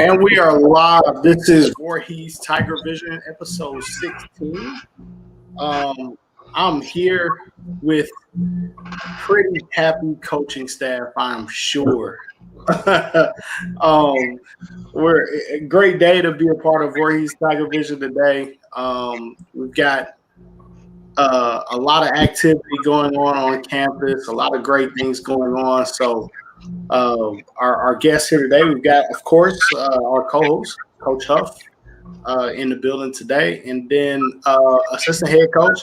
And we are live. This is Voorhees Tiger Vision, episode 16. I'm here with pretty happy coaching staff, I'm sure. We're a great day to be a part of Voorhees Tiger Vision today. We've got a lot of activity going on campus, a lot of great things going on. So our guests here today, we've got, of course, our co-host, Coach Huff, in the building today, and then assistant head coach,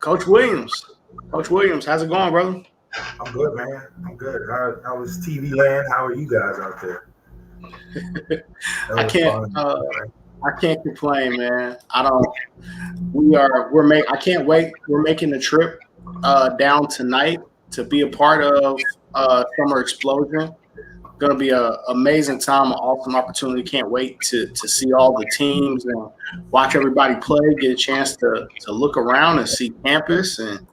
Coach Williams. Coach Williams, how's it going, brother? I'm good, man. I'm good. How was TV land? How are you guys out there? I can't complain, man. I can't wait. We're making the trip down tonight to be a part of Summer Explosion. Going to be an amazing time, an awesome opportunity. Can't wait to see all the teams and watch everybody play, get a chance to look around and see campus and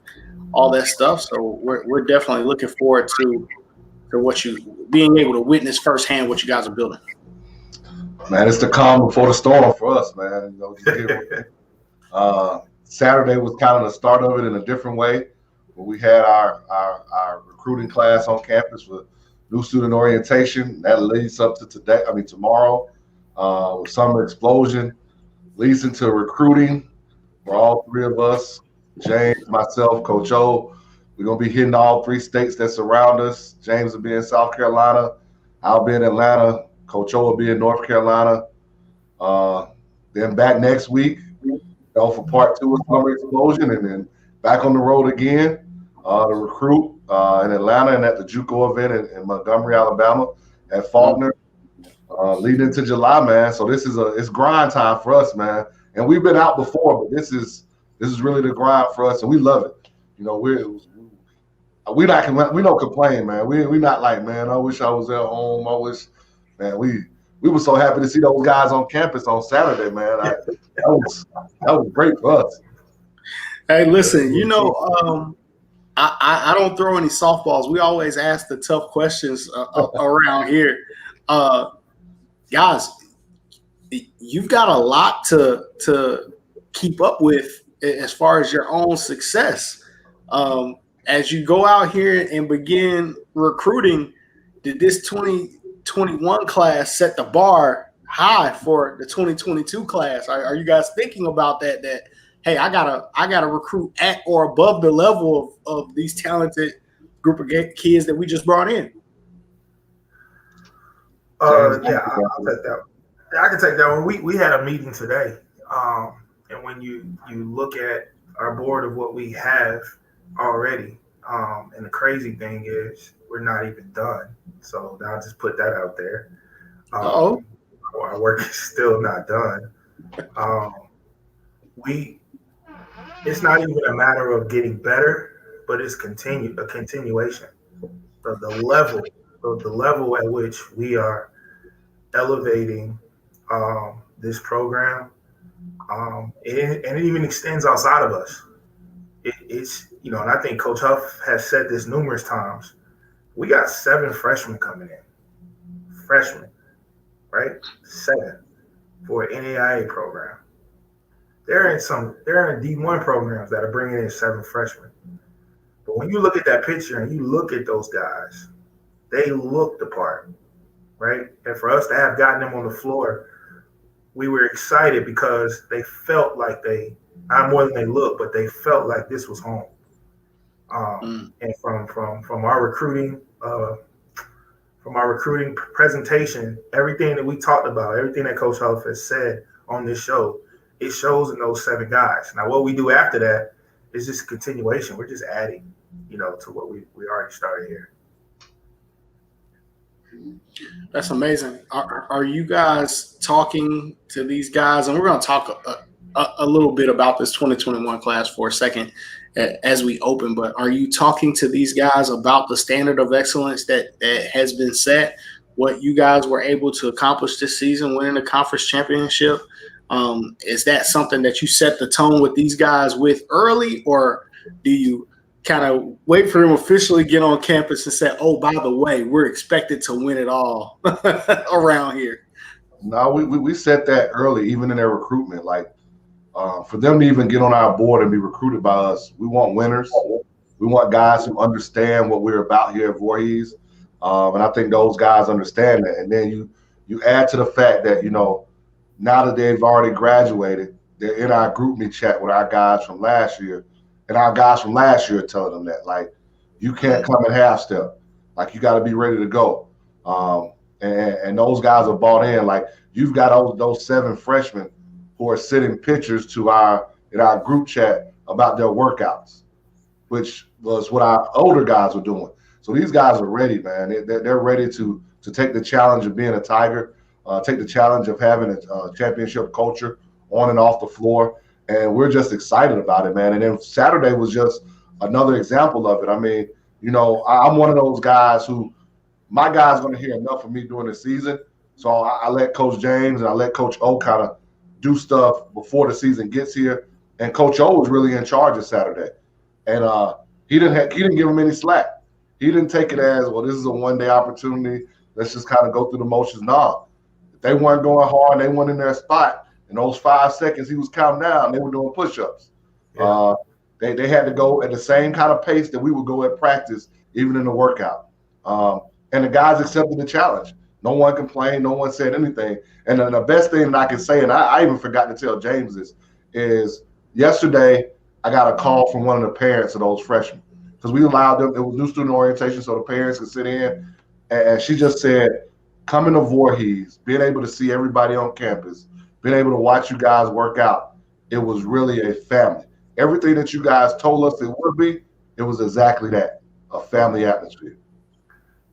all that stuff. So we're definitely looking forward to what you being able to witness firsthand what you guys are building. Man, it's the calm before the storm for us, man. Saturday was kind of the start of it in a different way. We had our recruiting class on campus with new student orientation. That leads up to tomorrow, with Summer Explosion, leads into recruiting for all three of us, James, myself, Coach O. We're going to be hitting all three states that surround us. James will be in South Carolina. I'll be in Atlanta. Coach O will be in North Carolina. Then back next week, for part 2 of Summer Explosion, and then back on the road again to recruit in Atlanta and at the JUCO event in Montgomery, Alabama at Faulkner, leading into July, man. So it's grind time for us, man. And we've been out before, but this is really the grind for us, and we love it. You know, we don't complain, man. We not like, man, I wish I was at home. I wish, man, we were so happy to see those guys on campus on Saturday, man. That was great for us. Hey, listen, I don't throw any softballs. We always ask the tough questions around here. Guys, you've got a lot to keep up with as far as your own success. As you go out here and begin recruiting, did this 2021 class set the bar high for the 2022 class? Are you guys thinking about that hey, I gotta recruit at or above the level of these talented group of kids that we just brought in? I'll take that. I can take that one. We had a meeting today, and when you look at our board of what we have already, and the crazy thing is we're not even done. So I'll just put that out there. Our work is still not done. It's not even a matter of getting better, but it's a continuation. The level at which we are elevating this program, and it even extends outside of us. It's and I think Coach Huff has said this numerous times. We got 7 freshmen coming in. Freshmen, right? 7 for an NAIA program. There are D1 programs that are bringing in 7 freshmen. But when you look at that picture and you look at those guys, they look the part, right? And for us to have gotten them on the floor, we were excited because they felt like not more than they look, but they felt like this was home. And from our recruiting, presentation, everything that we talked about, everything that Coach Huff has said on this show, it shows in those 7 guys. Now, what we do after that is just a continuation. We're just adding, to what we already started here. That's amazing. Are you guys talking to these guys? And we're going to talk a little bit about this 2021 class for a second as we open, but are you talking to these guys about the standard of excellence that has been set, what you guys were able to accomplish this season, winning the conference championship? Is that something that you set the tone with these guys with early, or do you kind of wait for him officially get on campus and say, "Oh, by the way, we're expected to win it all around here." No, we set that early, even in their recruitment. Like for them to even get on our board and be recruited by us, we want winners. We want guys who understand what we're about here at Voorhees, and I think those guys understand that. And then you add to the fact that now that they've already graduated, they're in our group me chat with our guys from last year, and our guys from last year are telling them that you can't come in half step, you got to be ready to go. And those guys are bought in. You've got those 7 freshmen who are sending pictures in our group chat about their workouts, which was what our older guys were doing. So these guys are ready, man. They're ready to take the challenge of being a Tiger, take the challenge of having a championship culture on and off the floor. And we're just excited about it, man. And then Saturday was just another example of it. I mean, I'm one of those guys who my guys going to hear enough of me during the season. So I let Coach James and I let Coach O kind of do stuff before the season gets here. And Coach O was really in charge of Saturday. And he didn't give him any slack. He didn't take it as, well, this is a one-day opportunity. Let's just kind of go through the motions. No, if they weren't going hard, they weren't in their spot. In those 5 seconds he was counting down, they were doing push-ups. Yeah. They had to go at the same kind of pace that we would go at practice, even in the workout. And the guys accepted the challenge. No one complained. No one said anything. And then the best thing that I can say, and I even forgot to tell James this, is yesterday I got a call from one of the parents of those freshmen because we allowed them. It was new student orientation, so the parents could sit in. And she just said, coming to Voorhees, being able to see everybody on campus, being able to watch you guys work out, it was really a family. Everything that you guys told us it would be, it was exactly that, a family atmosphere.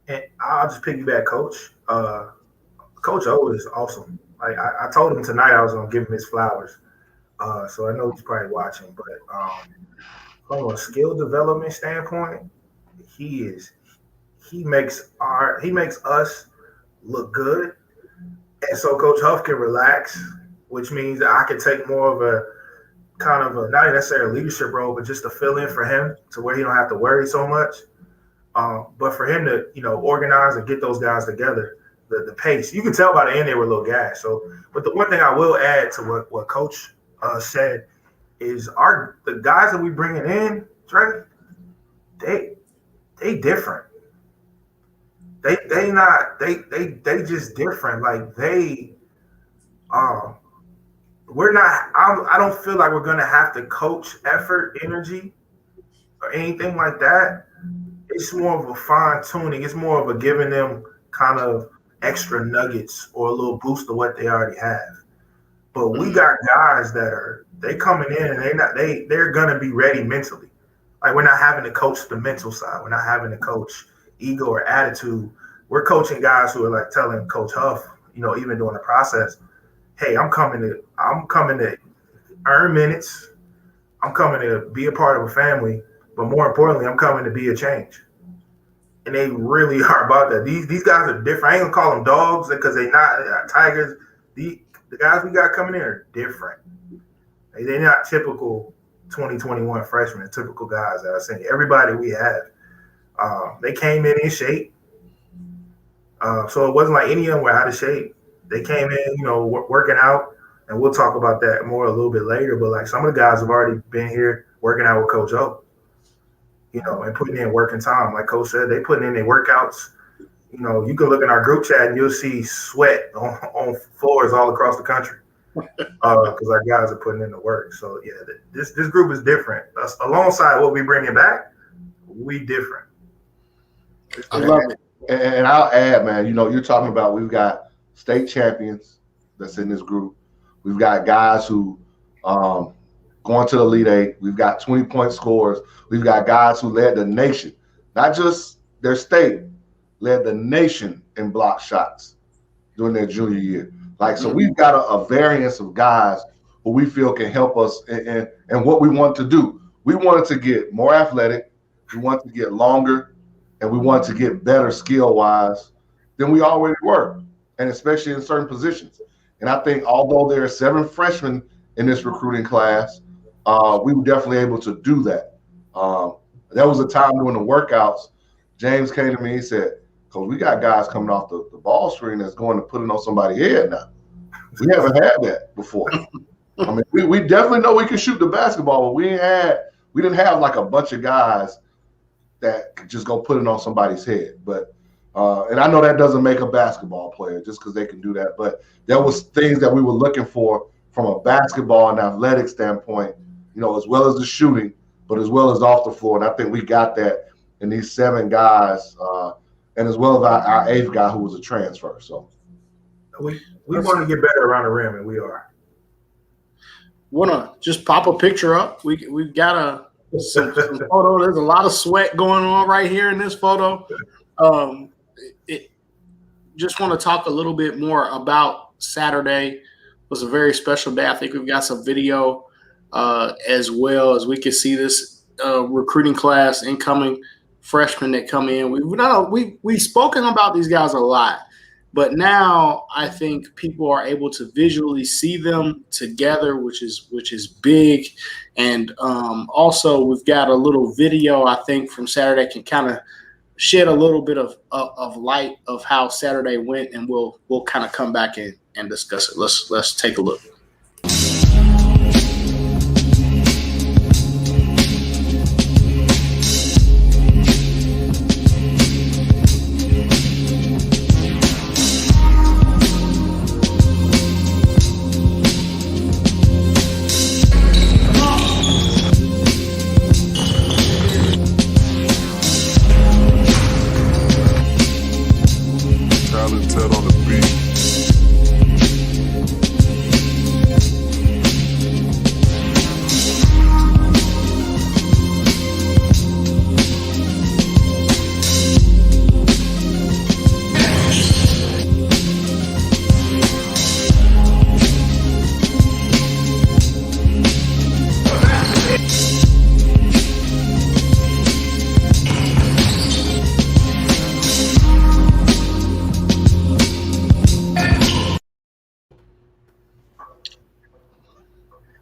And I'll just piggyback, Coach. Coach O is awesome. I told him tonight I was going to give him his flowers. So I know he's probably watching. But from a skill development standpoint, he makes us look good. And so Coach Huff can relax, which means that I can take more of a kind of a, not necessarily a leadership role, but just to fill in for him to where he don't have to worry so much. But for him to, organize and get those guys together, the pace, you can tell by the end they were a little gassed. So, but the one thing I will add to what Coach said is the guys that we bringing in, Trey, they different. They just different. We're not. I don't feel like we're gonna have to coach effort, energy, or anything like that. It's more of a fine tuning. It's more of a giving them kind of extra nuggets or a little boost of what they already have. But we got guys they coming in and they're gonna be ready mentally. Like we're not having to coach the mental side. We're not having to coach ego or attitude. We're coaching guys who are telling Coach Huff, even during the process, hey, I'm coming to earn minutes. I'm coming to be a part of a family, but more importantly, I'm coming to be a change. And they really are about that. These guys are different. I ain't gonna call them dogs because they're not Tigers. The guys we got coming in are different. They're not typical 2021 freshmen, typical guys that I seen. Everybody we have, they came in shape. So it wasn't like any of them were out of shape. They came in, working out, and we'll talk about that more a little bit later. But some of the guys have already been here working out with Coach O, and putting in working time. Like Coach said, they putting in their workouts. You can look in our group chat and you'll see sweat on floors all across the country because our guys are putting in the work. So yeah, this group is different. Alongside what we bringing back, we different. I love it. And I'll add, man, you're talking about we've got state champions that's in this group. We've got guys who going to the Elite Eight. We've got 20-point scorers. We've got guys who led the nation, not just their state, led the nation in block shots during their junior year. So we've got a variance of guys who we feel can help us in what we want to do. We wanted to get more athletic. We want to get longer. And we want to get better skill-wise than we already were, and especially in certain positions. And I think although there are 7 freshmen in this recruiting class, we were definitely able to do that. There was a time during the workouts, James came to me, he said, "Coach, we got guys coming off the ball screen that's going to put it on somebody's head now. We haven't had that before. I mean, we definitely know we can shoot the basketball, but we didn't have like a bunch of guys that could just go put it on somebody's head. But and I know that doesn't make a basketball player just because they can do that. But there was things that we were looking for from a basketball and athletic standpoint, as well as the shooting, but as well as off the floor. And I think we got that in these 7 guys, and as well as our 8th guy who was a transfer. So we want to get better around the rim, and we are. Want to just pop a picture up? We've got some photo. There's a lot of sweat going on right here in this photo. Just want to talk a little bit more about Saturday. It was a very special day. I think we've got some video as well as we can see this recruiting class, incoming freshmen that come in. We've spoken about these guys a lot. But now I think people are able to visually see them together, which is big. And also we've got a little video, I think, from Saturday can kind of shed a little bit of light of how Saturday went, and we'll kind of come back and discuss it. Let's take a look.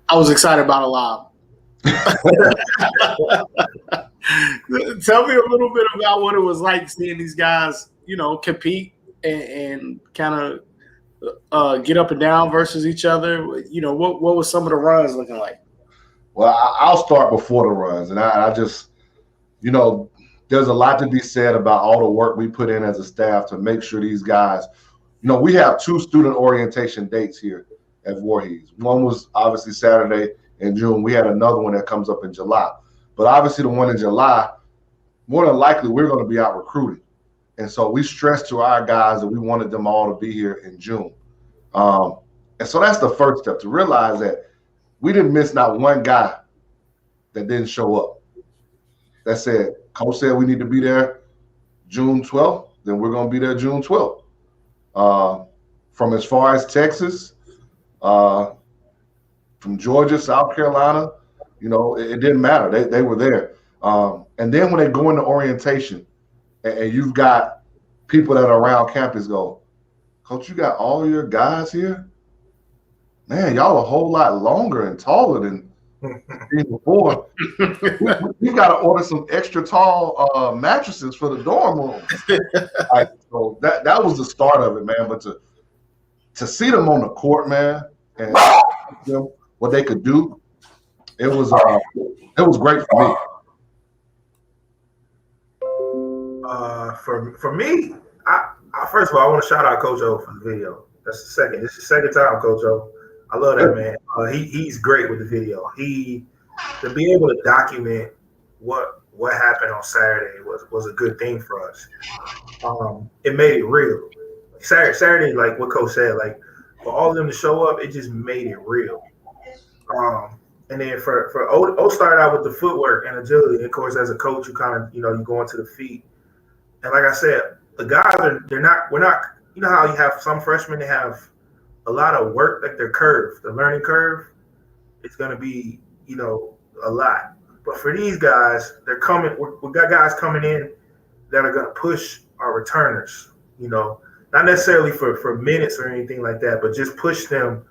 I was excited about a lot. Tell me a little bit about what it was like seeing these guys, compete and kind of get up and down versus each other. What was some of the runs looking like? Well, I'll start before the runs, and I just, there's a lot to be said about all the work we put in as a staff to make sure these guys, we have 2 student orientation dates here at Voorhees. One was obviously Saturday in June. We had another one that comes up in July. But obviously the one in July, more than likely we're going to be out recruiting. And so we stressed to our guys that we wanted them all to be here in June. And so that's the first step, to realize that we didn't miss not one guy that didn't show up. That said, Coach said we need to be there June 12th, then we're going to be there June 12th. From as far as Texas, from Georgia, South Carolina, it didn't matter. They were there. And then when they go into orientation and you've got people that are around campus go, "Coach, you got all your guys here? Man, y'all a whole lot longer and taller than before. We've got to order some extra tall mattresses for the dorm room." So that was the start of it, man. But to see them on the court, man, and what they could do, it was great for me. For me, I first of all, I want to shout out Coach O for the video. This is the second time, Coach O. I love that man. He's great with the video. To be able to document what happened on Saturday was a good thing for us. It made it real. Saturday, like what Coach said, like for all of them to show up, it just made it real. And then for O started out with the footwork and agility. Of course, as a coach, you kind of you go into the feet. And like I said, the guys we're not. You know how you have some freshmen that have a lot of work, like their curve, the learning curve. It's going to be a lot. But for these guys, they're coming. We got guys coming in that are going to push our returners. Not necessarily for minutes or anything like that, but just push them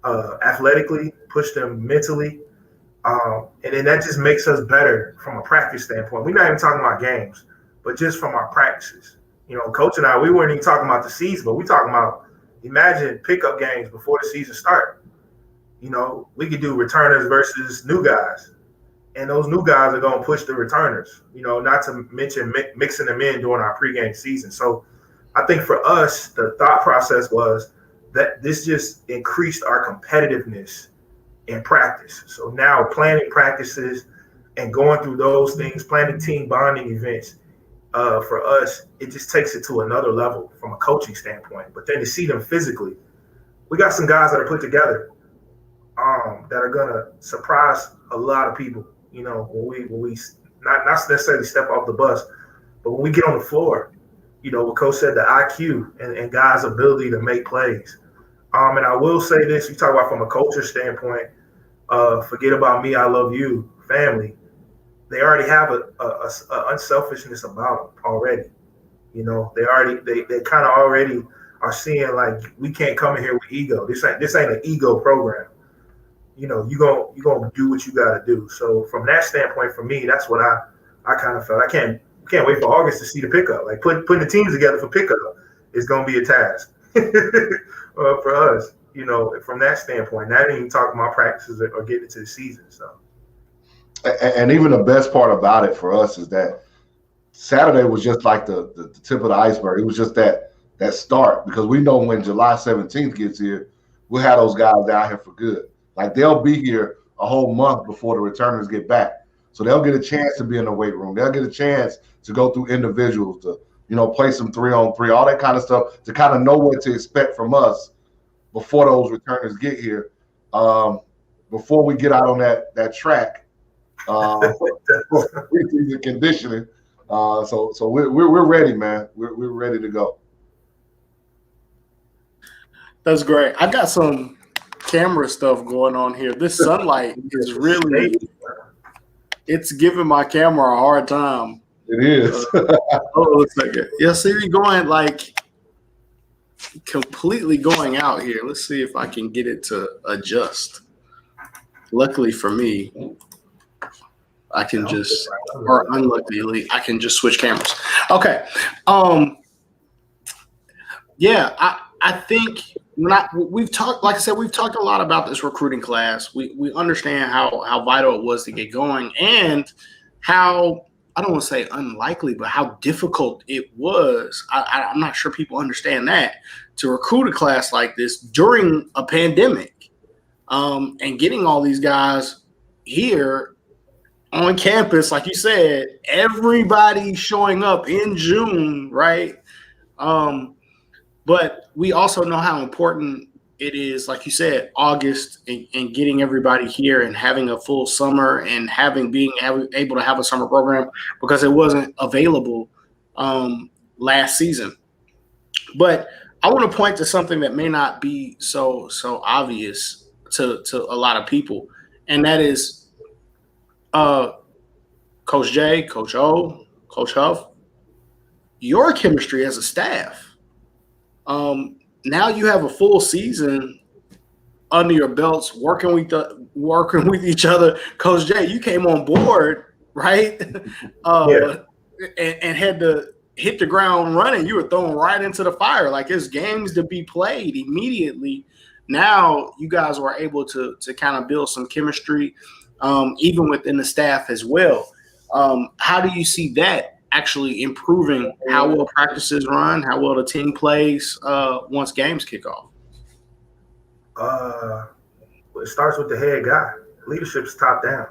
athletically, push them mentally, And then that just makes us better from a practice standpoint. We're not even talking about games, but just from our practices. Coach and I, we weren't even talking about the season, but we talking about, imagine pickup games before the season start. We could do returners versus new guys, and those new guys are going to push the returners. Not to mention mixing them in during our pregame season. So I think for us, the thought process was that this just increased our competitiveness in practice. So now planning practices and going through those things, planning team bonding events, for us, it just takes it to another level from a coaching standpoint. But then to see them physically, we got some guys that are put together that are gonna surprise a lot of people. When we not necessarily step off the bus, but when we get on the floor, what Coach said, the IQ and guys' ability to make plays. And I will say this: you talk about from a culture standpoint. Forget about me, I love you, family. They already have a unselfishness about them already. They kind of already are seeing like we can't come in here with ego. This ain't an ego program. You gonna do what you gotta do. So from that standpoint, for me, that's what I kind of felt. I can't wait for August to see the pickup. Like putting the teams together for pickup is gonna be a task for us. From that standpoint, not even talking about practices or getting into the season. So, and even the best part about it for us is that Saturday was just like the tip of the iceberg. It was just that start, because we know when July 17th gets here, we'll have those guys down here for good. Like they'll be here a whole month before the returners get back. So they'll get a chance to be in the weight room. They'll get a chance to go through individuals, to play some 3-on-3, all that kind of stuff, to kind of know what to expect from us before those returners get here, before we get out on that track for preseason conditioning. So we're ready, man. We're ready to go. That's great. I got some camera stuff going on here. This sunlight is really, it's giving my camera a hard time. It is. Hold on a second. Yeah, see me going like completely going out here. Let's see if I can get it to adjust. Luckily for me, I can just, or unluckily, I can just switch cameras. Okay. Yeah, I think we've talked, like I said, we've talked a lot about this recruiting class. We understand how vital it was to get going, and how, I don't want to say unlikely, but how difficult it was. I'm not sure people understand that, to recruit a class like this during a pandemic, and getting all these guys here on campus, like you said, everybody showing up in June, right? But we also know how important it is, like you said, August, and getting everybody here and having a full summer and being able to have a summer program, because it wasn't available last season. But I want to point to something that may not be so obvious to a lot of people, and that is Coach J, Coach O, Coach Huff, your chemistry as a staff. Now you have a full season under your belts, working with each other. Coach J, you came on board, right? And had to hit the ground running. You were thrown right into the fire. Like, there's games to be played immediately. Now you guys were able to kind of build some chemistry, even within the staff as well. How do you see that actually improving how well practices run, how well the team plays once games kick off? It starts with the head guy. Leadership's top down.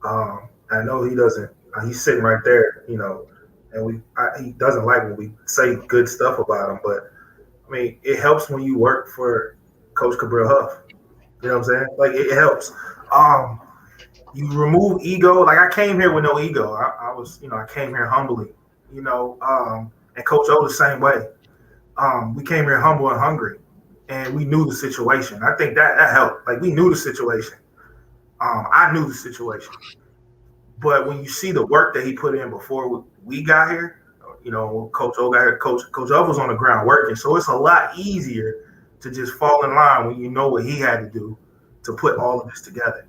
I know he doesn't. He's sitting right there, and he doesn't like when we say good stuff about him. But I mean, it helps when you work for Coach Cabral Huff. You know what I'm saying? Like, it helps. You remove ego. Like, I came here with no ego. I came here humbly, and Coach O the same way. We came here humble and hungry, and we knew the situation. I think that helped. Like, we knew the situation. I knew the situation. But when you see the work that he put in before we got here, Coach O got here, Coach O was on the ground working. So it's a lot easier to just fall in line when you know what he had to do to put all of this together.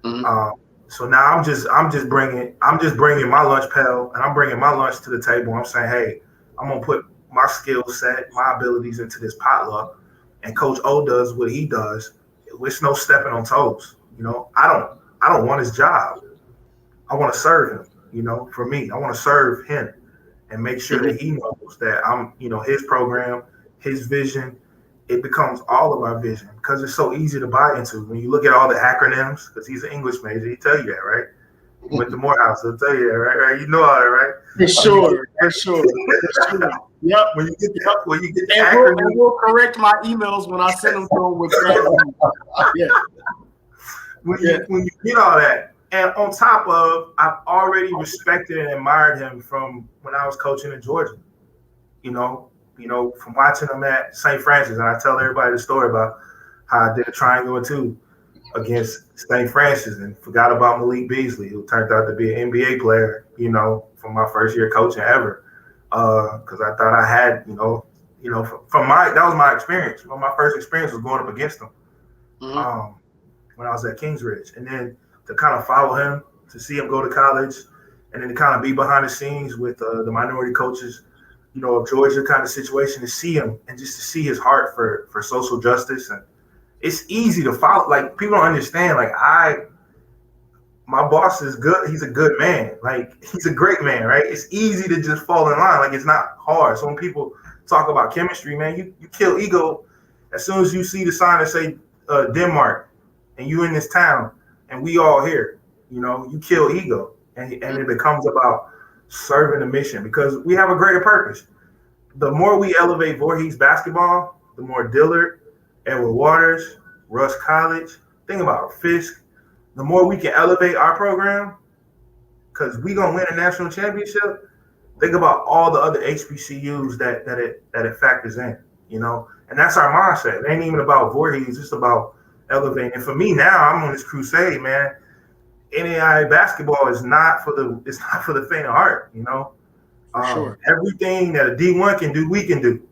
So now I'm just bringing my lunch pail, and I'm bringing my lunch to the table. I'm saying, hey, I'm gonna put my skill set, my abilities into this potluck, and Coach O does what he does. It's no stepping on toes. I don't want his job. I want to serve him. For me, I want to serve him and make sure that he knows that I'm, his program, his vision. It becomes all of our vision because it's so easy to buy into. When you look at all the acronyms, because he's an English major, he tell you that, right? He went to Morehouse, he'll tell you that, right? You know all that, right? For sure. Yep. When you get the acronyms, and we'll correct my emails when I send them to him with yeah. When you get all that, and on top of, I've already respected and admired him from when I was coaching in Georgia. From watching him at St. Francis, and I tell everybody the story about how I did a triangle or two against St. Francis and forgot about Malik Beasley, who turned out to be an NBA player, from my first year coaching ever. Because I thought I had, that was my experience. My first experience was going up against him when I was at Kingsridge. And then to kind of follow him, to see him go to college, and then to kind of be behind the scenes with the minority coaches, of Georgia kind of situation, to see him and just to see his heart for social justice. And it's easy to follow. Like, people don't understand. Like, my boss is good. He's a good man. Like, he's a great man, right? It's easy to just fall in line. Like, it's not hard. So when people talk about chemistry, man, you kill ego as soon as you see the sign that say Denmark and you in this town and we all here, you kill ego. And it becomes about serving a mission because we have a greater purpose. The more we elevate Voorhees basketball, the more Dillard, Edward Waters, Rush College, think about Fisk, the more we can elevate our program, because we gonna win a national championship. Think about all the other HBCUs that it factors in, and that's our mindset. It ain't even about Voorhees, it's about elevating. And for me now, I'm on this crusade, man. NAIA basketball is not for the faint of heart, Sure. Everything that a D1 can do, we can do.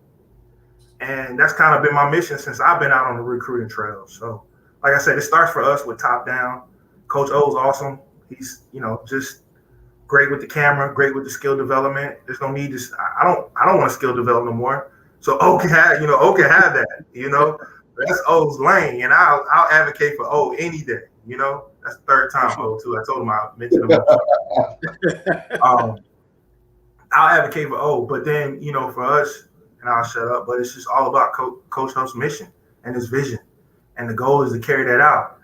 And that's kind of been my mission since I've been out on the recruiting trail. So, like I said, it starts for us with top down. Coach O's awesome. He's, just great with the camera, great with the skill development. There's no need to. I don't want to skill develop no more. So O can have that. That's O's lane, and I'll advocate for O any day. That's the third time O too. I told him I mentioned him. I'll advocate for O, but then for us, and I'll shut up. But it's just all about Coach Huff's mission and his vision, and the goal is to carry that out.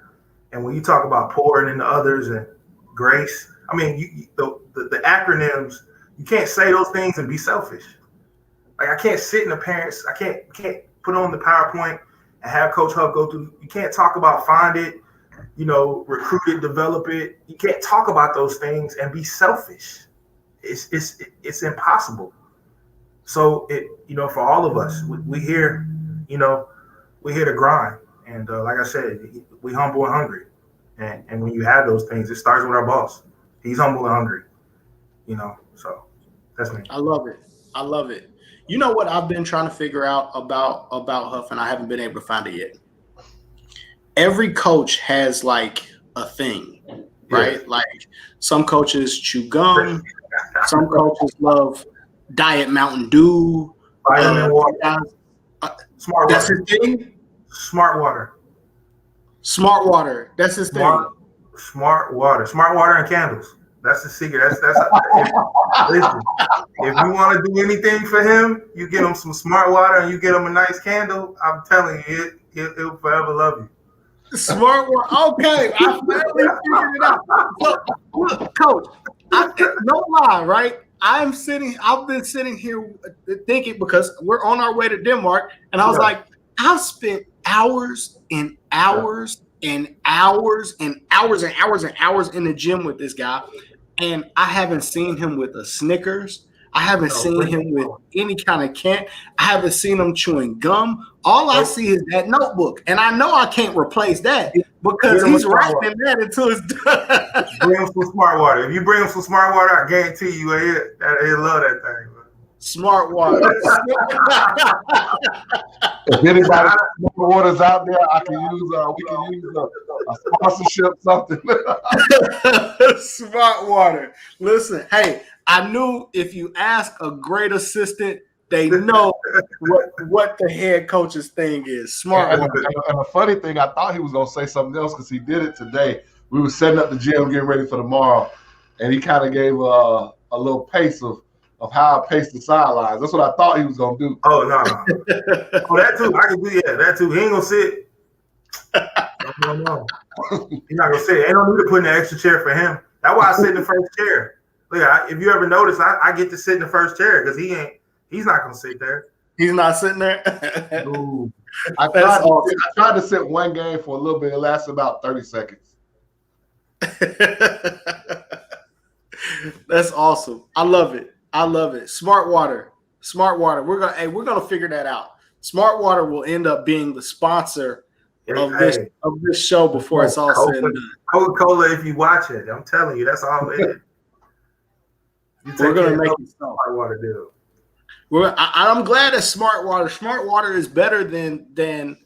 And when you talk about pouring into others and grace, I mean, the acronyms, you can't say those things and be selfish. Like, I can't sit in the parents, I can't put on the PowerPoint and have Coach Huff go through. You can't talk about find it, recruit it, develop it. You can't talk about those things and be selfish. It's impossible. So for all of us, we here, we're here to grind. And like I said, we humble and hungry. And when you have those things, it starts with our boss. He's humble and hungry, so that's me. I love it. You know what I've been trying to figure out about Huff, and I haven't been able to find it yet. Every coach has like a thing, right? Yeah. Like, some coaches chew gum. Some coaches love Diet Mountain Dew. Vitamin water. Smart water. That's his thing? Smart water. Smart water. That's his thing. Smart water. Smart water and candles. That's the secret. Listen, if you want to do anything for him, you get him some smart water and you get him a nice candle. I'm telling you, he'll forever love you. Smart water. Okay, I finally figured it out. Look, Coach, no lie, right? I've been sitting here thinking, because we're on our way to Denmark, and I was like, I've spent hours and hours and hours and hours and hours and hours in the gym with this guy, and I haven't seen him with a Snickers. I haven't seen him with any kind of candy. I haven't seen him chewing gum. All I see is that notebook, and I know I can't replace that because he's writing that until it's done. Bring him some smart water. If you bring him some smart water, I guarantee you he'll love that thing. Smart water. If anybody waters out there, I can use. We can use a sponsorship, something. Smart water. Listen, hey, I knew if you ask a great assistant, they know what the head coach's thing is. Smart water. And the funny thing, I thought he was gonna say something else because he did it today. We were setting up the gym, getting ready for tomorrow, and he kind of gave a little pace of how I pace the sidelines. That's what I thought he was gonna do. Oh no. Oh, that too. I can do that too. He ain't gonna sit. No. He's not gonna sit. Ain't no need to put in an extra chair for him. That's why I sit in the first chair. Look, if you ever notice, I get to sit in the first chair because he's not gonna sit there. He's not sitting there. I tried to sit one game for a little bit. It lasted about 30 seconds. That's awesome. I love it. Smart water. We're gonna figure that out. Smart water will end up being the sponsor of this show before it's all said and done. Coca-Cola, if you watch it, I'm telling you, that's all it is. We're gonna make it so. Smart water deal. I'm glad it's smart water. Smart water is better than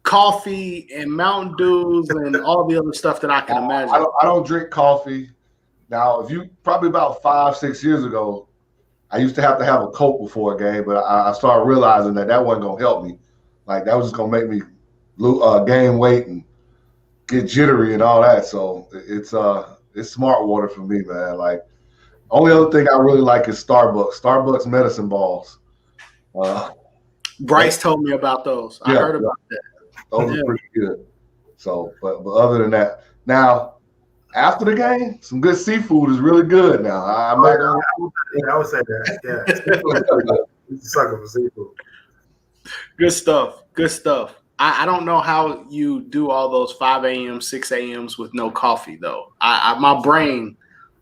coffee and Mountain Dews and all the other stuff that I can imagine. I don't drink coffee. Now, if you probably about 5-6 years ago, I used to have a Coke before a game, but I started realizing that wasn't gonna help me. Like that was just gonna make me gain weight and get jittery and all that. So it's smart water for me, man. Like only other thing I really like is Starbucks medicine balls. Bryce told me about those. I heard about that. Those are pretty good. So, but other than that, now after the game, some good seafood is really good. Now I would say that. Yeah, he's a sucker for seafood. Good stuff. I don't know how you do all those 5 a.m., 6 a.m.s with no coffee though. My brain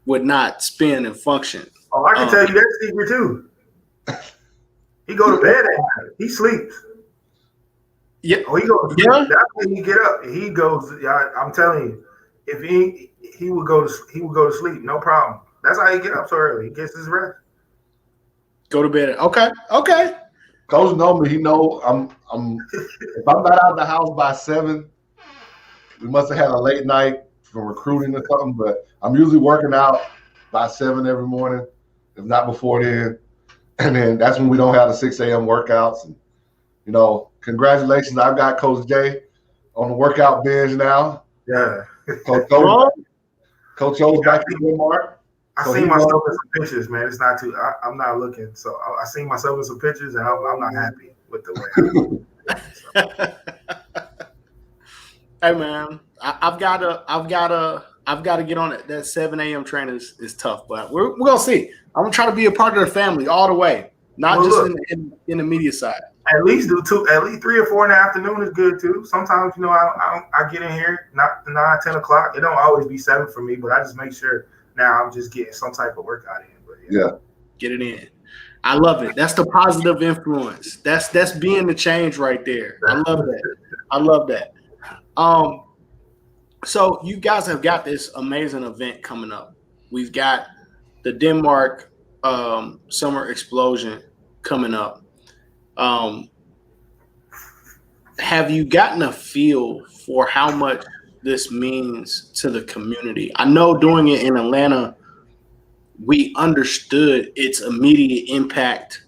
would not spin and function. Oh, I can tell you that secret too. He go to bed at night. He sleeps. Yeah. Oh, he goes. Yeah. That's when he get up. He goes. I'm telling you, if he would go to sleep, no problem. That's how he get up so early. He gets his rest. Go to bed. Okay. Coach know me. He know I'm. If I'm not out of the house by 7, we must have had a late night from recruiting or something. But I'm usually working out by 7 every morning, if not before then. And then that's when we don't have the 6 a.m. workouts. And congratulations! I've got Coach J on the workout binge now. Yeah. Coach O's back in Denmark. I seen myself in some pictures, man. It's not too. I'm not looking. So I seen myself in some pictures, and I'm not happy with the way. Hey, man, I've got to get on it. That 7 a.m. train is tough, but we're gonna see. I'm gonna try to be a part of the family all the way, not in the media side. At least 3 or 4 in the afternoon is good too. Sometimes I get in here not 9, 10 o'clock. It don't always be 7 for me, but I just make sure now I'm just getting some type of workout in. But yeah, get it in. I love it. That's the positive influence. That's being the change right there. I love that. So you guys have got this amazing event coming up. We've got the Denmark Summer Explosion coming up. Have you gotten a feel for how much this means to the community? I know doing it in Atlanta, we understood its immediate impact.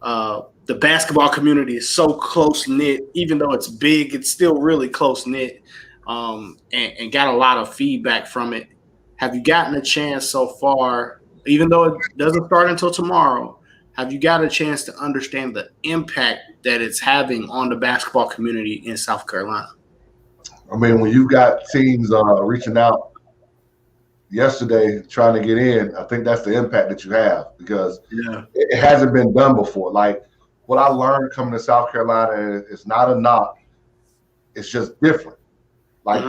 The basketball community is so close knit, even though it's big, it's still really close knit, and got a lot of feedback from it. Have you gotten a chance so far, even though it doesn't start until tomorrow? Have you got a chance to understand the impact that it's having on the basketball community in South Carolina? I mean, when you've got teams reaching out yesterday trying to get in, I think that's the impact that you have because it hasn't been done before. Like what I learned coming to South Carolina is not a knock. It's just different. Like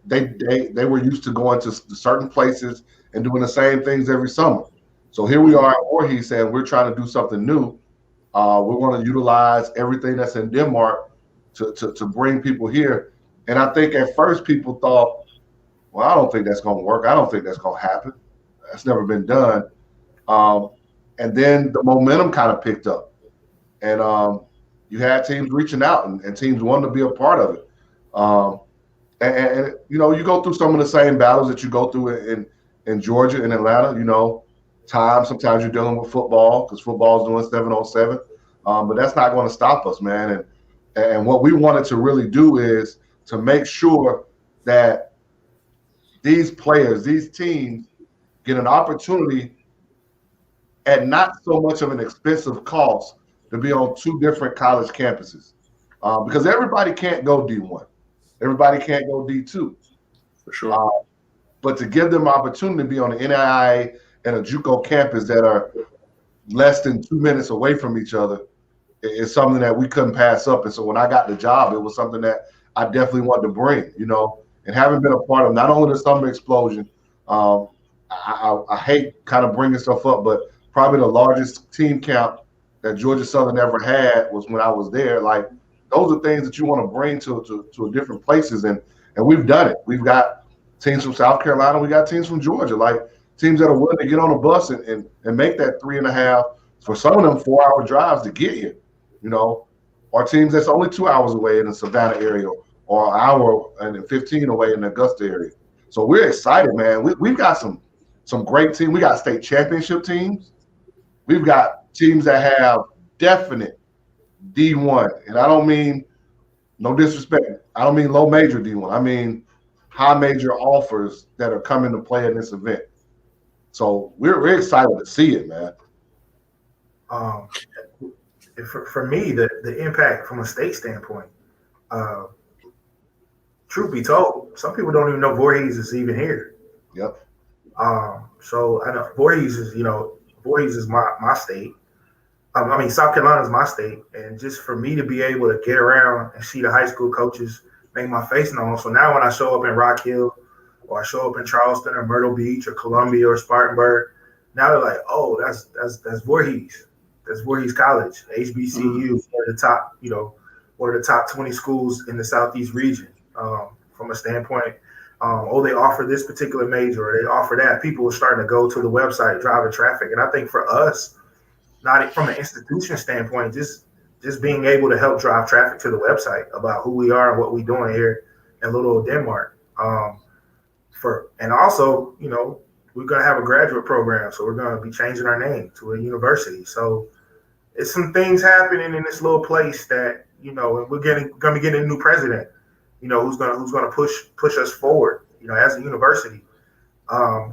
they were used to going to certain places and doing the same things every summer. So here we are at Voorhees saying we're trying to do something new. We're going to utilize everything that's in Denmark to bring people here. And I think at first people thought, well, I don't think that's going to work. I don't think that's going to happen. That's never been done. And then the momentum kind of picked up. And you had teams reaching out and teams wanting to be a part of it. And you know, you go through some of the same battles that you go through in Georgia and Atlanta. You know, sometimes you're dealing with football because football's doing 7-on-7. But that's not going to stop us, man. And what we wanted to really do is to make sure that these players, these teams, get an opportunity at not so much of an expensive cost to be on two different college campuses. Because everybody can't go D1. Everybody can't go D2. For sure. But to give them opportunity to be on the NAIA and a JUCO campus that are less than 2 minutes away from each other is something that we couldn't pass up. And so when I got the job, it was something that I definitely wanted to bring, you know, and having been a part of not only the summer explosion, I hate kind of bringing stuff up, but probably the largest team camp that Georgia Southern ever had was when I was there. Like, those are things that you want to bring to different places, and we've done it. We've got teams from South Carolina, we got teams from Georgia, like teams that are willing to get on a bus and make that 3.5, for some of them 4-hour drives to get here, you know, or teams that's only 2 hours away in the Savannah area or an hour and 15 away in the Augusta area. So we're excited, man. We've got some great teams. We got state championship teams. We've got teams that have definite D1, and I don't mean, no disrespect, I don't mean low major D1. I mean high major offers that are coming to play in this event. So we're excited to see it, man. For me, the impact from a state standpoint, truth be told, some people don't even know Voorhees is even here. Yep. So I know Voorhees is my state. I mean, South Carolina is my state, and just for me to be able to get around and see the high school coaches make my face known. So now when I show up in Rock Hill, or I show up in Charleston or Myrtle Beach or Columbia or Spartanburg, now they're like, oh, that's Voorhees. That's Voorhees College, HBCU, one of the top 20 schools in the Southeast region. From a standpoint, they offer this particular major, or they offer that. People are starting to go to the website, driving traffic, and I think for us, not from an institution standpoint, just being able to help drive traffic to the website about who we are and what we're doing here in little old Denmark. And also, you know, we're going to have a graduate program, so we're going to be changing our name to a university. So it's some things happening in this little place that, you know, and we're going to be getting a new president, you know, who's going to push us forward, you know, as a university,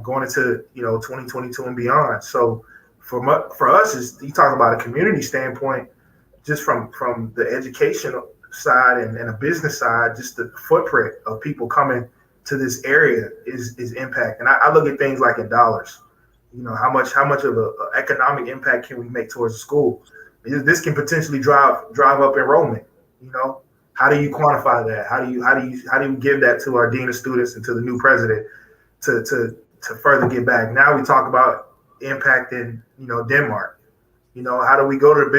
going into, you know, 2022 and beyond. So for us, is you talk about a community standpoint, just from the education side and a business side, just the footprint of people coming to this area is impact. And I look at things like in dollars, you know, how much of a economic impact can we make towards the school? This can potentially drive up enrollment. You know, how do you quantify that? How do you give that to our dean of students and to the new president to further get back? Now we talk about impact in, you know, Denmark. You know, how do we go to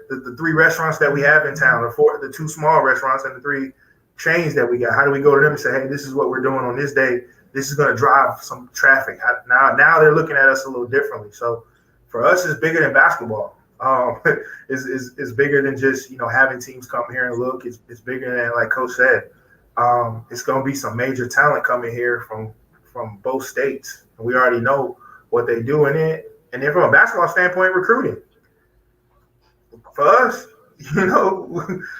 the 3 restaurants that we have in town, the 2 small restaurants and the 3 chains that we got? How do we go to them and say, hey, this is what we're doing on this day? This is going to drive some traffic. Now they're looking at us a little differently. So for us, it's bigger than basketball. It's bigger than just, you know, having teams come here and look. It's bigger than, like Coach said, it's going to be some major talent coming here from both states. And we already know what they do in it. And then from a basketball standpoint, recruiting. For us, you know,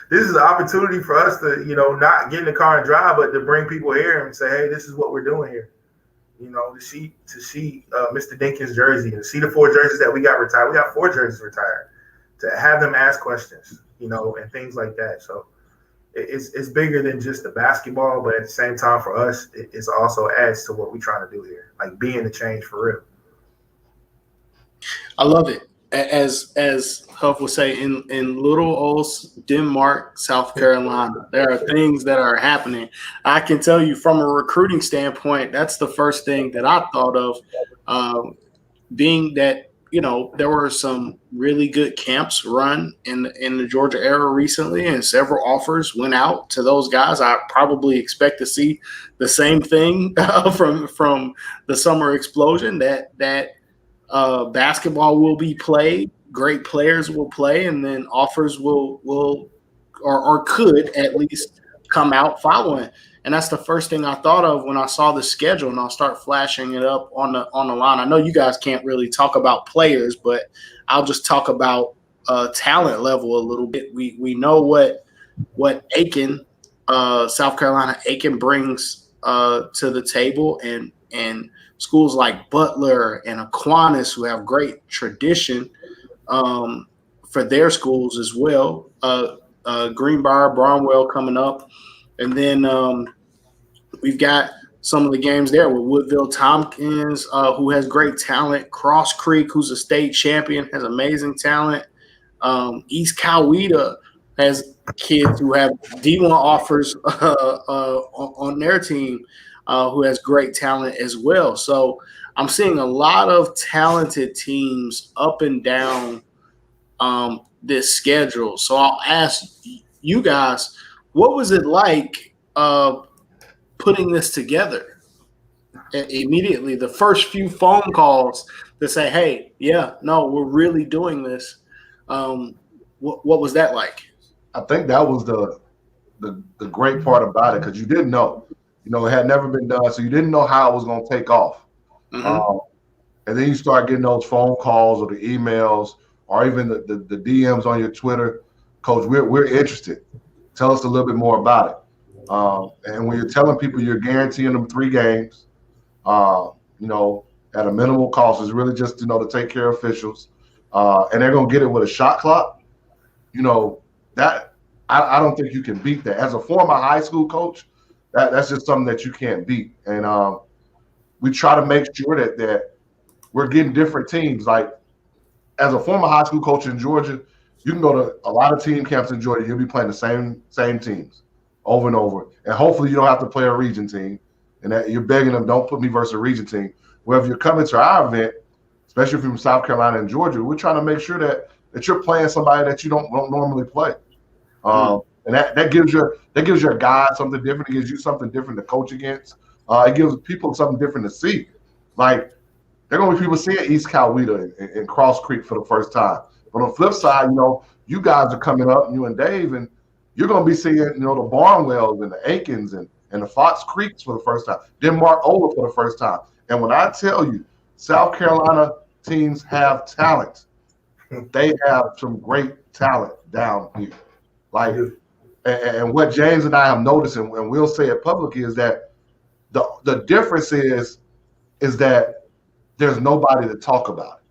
this is an opportunity for us to, you know, not get in the car and drive, but to bring people here and say, hey, this is what we're doing here. You know, to see Mr. Dinkins' jersey and see the 4 jerseys that we got retired. We got 4 jerseys retired. To have them ask questions, you know, and things like that. So it's bigger than just the basketball, but at the same time, for us, it also adds to what we're trying to do here, like being the change for real. I love it. As Huff would say, in little old Denmark, South Carolina, there are things that are happening. I can tell you from a recruiting standpoint, that's the first thing that I thought of, being that, you know, there were some really good camps run in the Georgia era recently, and several offers went out to those guys. I probably expect to see the same thing from the summer explosion, that basketball will be played, great players will play, and then offers will or could at least come out following. And that's the first thing I thought of when I saw the schedule, and I'll start flashing it up on the line. I know you guys can't really talk about players, but I'll just talk about talent level a little bit. We know what Aiken, South Carolina Aiken brings to the table, and schools like Butler and Aquinas, who have great tradition for their schools as well. Greenbrier, Barnwell coming up, and then we've got some of the games there with Woodville Tompkins, who has great talent. Cross Creek, who's a state champion, has amazing talent. East Coweta has kids who have D1 offers on their team, who has great talent as well. So I'm seeing a lot of talented teams up and down this schedule. So I'll ask you guys, what was it like putting this together? Immediately, the first few phone calls to say, "Hey, yeah, no, we're really doing this." What was that like? I think that was the great part about it, because you didn't know. It had never been done, so you didn't know how it was going to take off. Mm-hmm. And then you start getting those phone calls or the emails or even the DMs on your Twitter. Coach, we're interested. Tell us a little bit more about it. And when you're telling people you're guaranteeing them 3 games, at a minimal cost, is really just to take care of officials, and they're gonna get it with a shot clock. That I don't think you can beat that. As a former high school coach, that's just something that you can't beat. And we try to make sure that we're getting different teams. Like, as a former high school coach in Georgia, you can go to a lot of team camps in Georgia. You'll be playing the same teams over and over, and hopefully you don't have to play a region team, and that you're begging them, don't put me versus a region team. Well, if you're coming to our event, especially if you're from South Carolina and Georgia, we're trying to make sure that you're playing somebody that you don't normally play. And that gives your guys something different. It gives you something different to coach against. It gives people something different to see. Like, there are going to be people seeing East Coweta and Cross Creek for the first time. But on the flip side, you guys are coming up, you and Dave, and you're going to be seeing, the Barnwells and the Aikens and the Fox Creeks for the first time. Denmark Ola for the first time. And when I tell you, South Carolina teams have talent. They have some great talent down here. Like, and what James and I have noticed, and we'll say it publicly, is that the difference is that there's nobody to talk about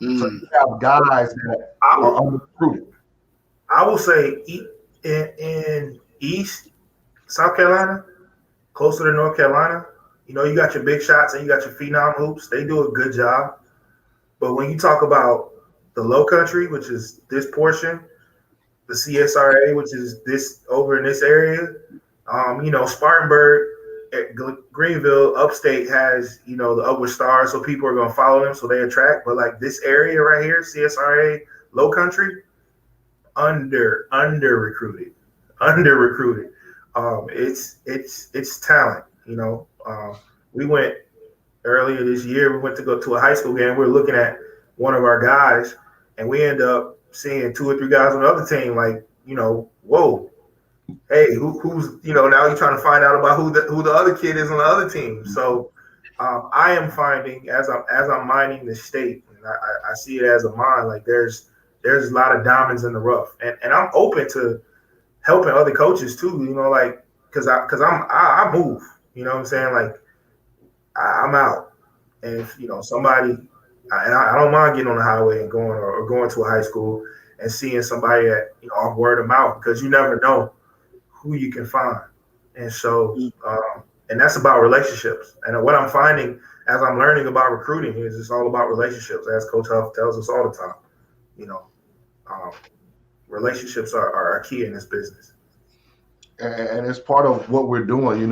it. So you have guys that are unrecruited. I will say in East South Carolina, closer to North Carolina, you got your big shots and you got your phenom hoops. They do a good job. But when you talk about the Low Country, which is this portion, the CSRA, which is this over in this area, Spartanburg, Greenville, upstate has, the upward stars, so people are going to follow them, so they attract. But like this area right here, CSRA, Low Country, under recruited. It's talent. We went earlier this year. We went to go to a high school game. We were looking at one of our guys, and we end up seeing 2 or 3 guys on the other team. Like, whoa, hey, who's now you're trying to find out about who the other kid is on the other team. So I am finding as I'm mining the state, and I see it as a mine. Like there's a lot of diamonds in the rough, and I'm open to helping other coaches too. Like because I move. You know what I'm saying? Like I'm out, and if somebody, I don't mind getting on the highway and going to a high school and seeing somebody that off word of mouth, because you never know who you can find. And so and that's about relationships. And what I'm finding as I'm learning about recruiting is it's all about relationships, as Coach Huff tells us all the time. Relationships are key in this business. And it's part of what we're doing.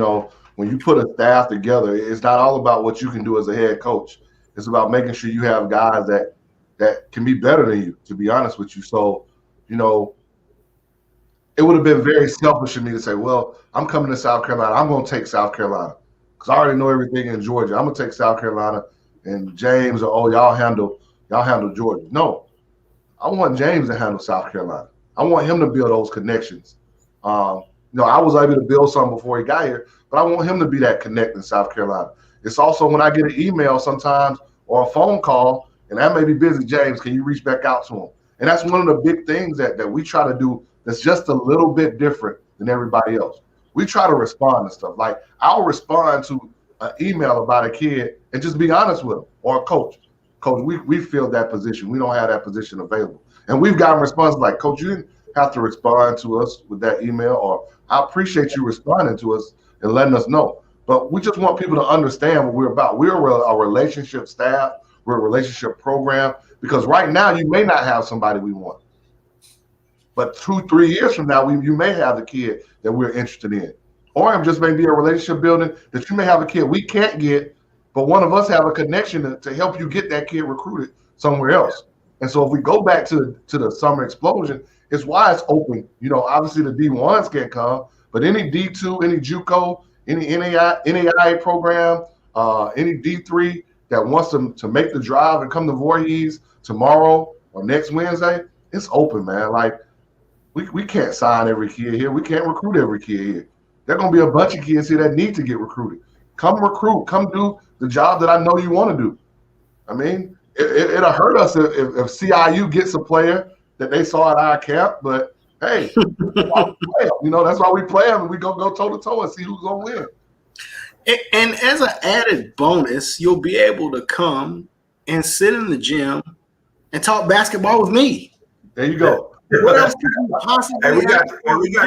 When you put a staff together, it's not all about what you can do as a head coach. It's about making sure you have guys that can be better than you, to be honest with you. So, it would have been very selfish of me to say, well, I'm coming to South Carolina. I'm going to take South Carolina because I already know everything in Georgia. I'm going to take South Carolina and James, or y'all handle Georgia. No, I want James to handle South Carolina. I want him to build those connections. I was able to build something before he got here, but I want him to be that connect in South Carolina. It's also when I get an email sometimes or a phone call, and I may be busy, James, can you reach back out to him? And that's one of the big things that we try to do that's just a little bit different than everybody else. We try to respond to stuff. Like, I'll respond to an email about a kid and just be honest with him, or a coach. Coach, we filled that position. We don't have that position available. And we've gotten responses like, Coach, you didn't have to respond to us with that email, or I appreciate you responding to us and letting us know. But we just want people to understand what we're about. We're a relationship staff. We're a relationship program, because right now you may not have somebody we want. But 2-3 years from now, you may have the kid that we're interested in. Or it just may be a relationship building that you may have a kid we can't get, but one of us have a connection to help you get that kid recruited somewhere else. And so if we go back to the summer explosion, it's why it's open. Obviously the D1s can't come, but any D2, any JUCO, any NAIA program, any D3 that wants to make the drive and come to Voorhees tomorrow or next Wednesday, it's open, man. Like, we can't sign every kid here. We can't recruit every kid here. There are going to be a bunch of kids here that need to get recruited. Come recruit. Come do the job that I know you want to do. I mean, it'll hurt us if CIU gets a player that they saw at our camp, but hey, that's why we play them, and we go toe-to-toe and see who's going to win. And as an added bonus, you'll be able to come and sit in the gym and talk basketball with me. There you go. What else could you possibly we got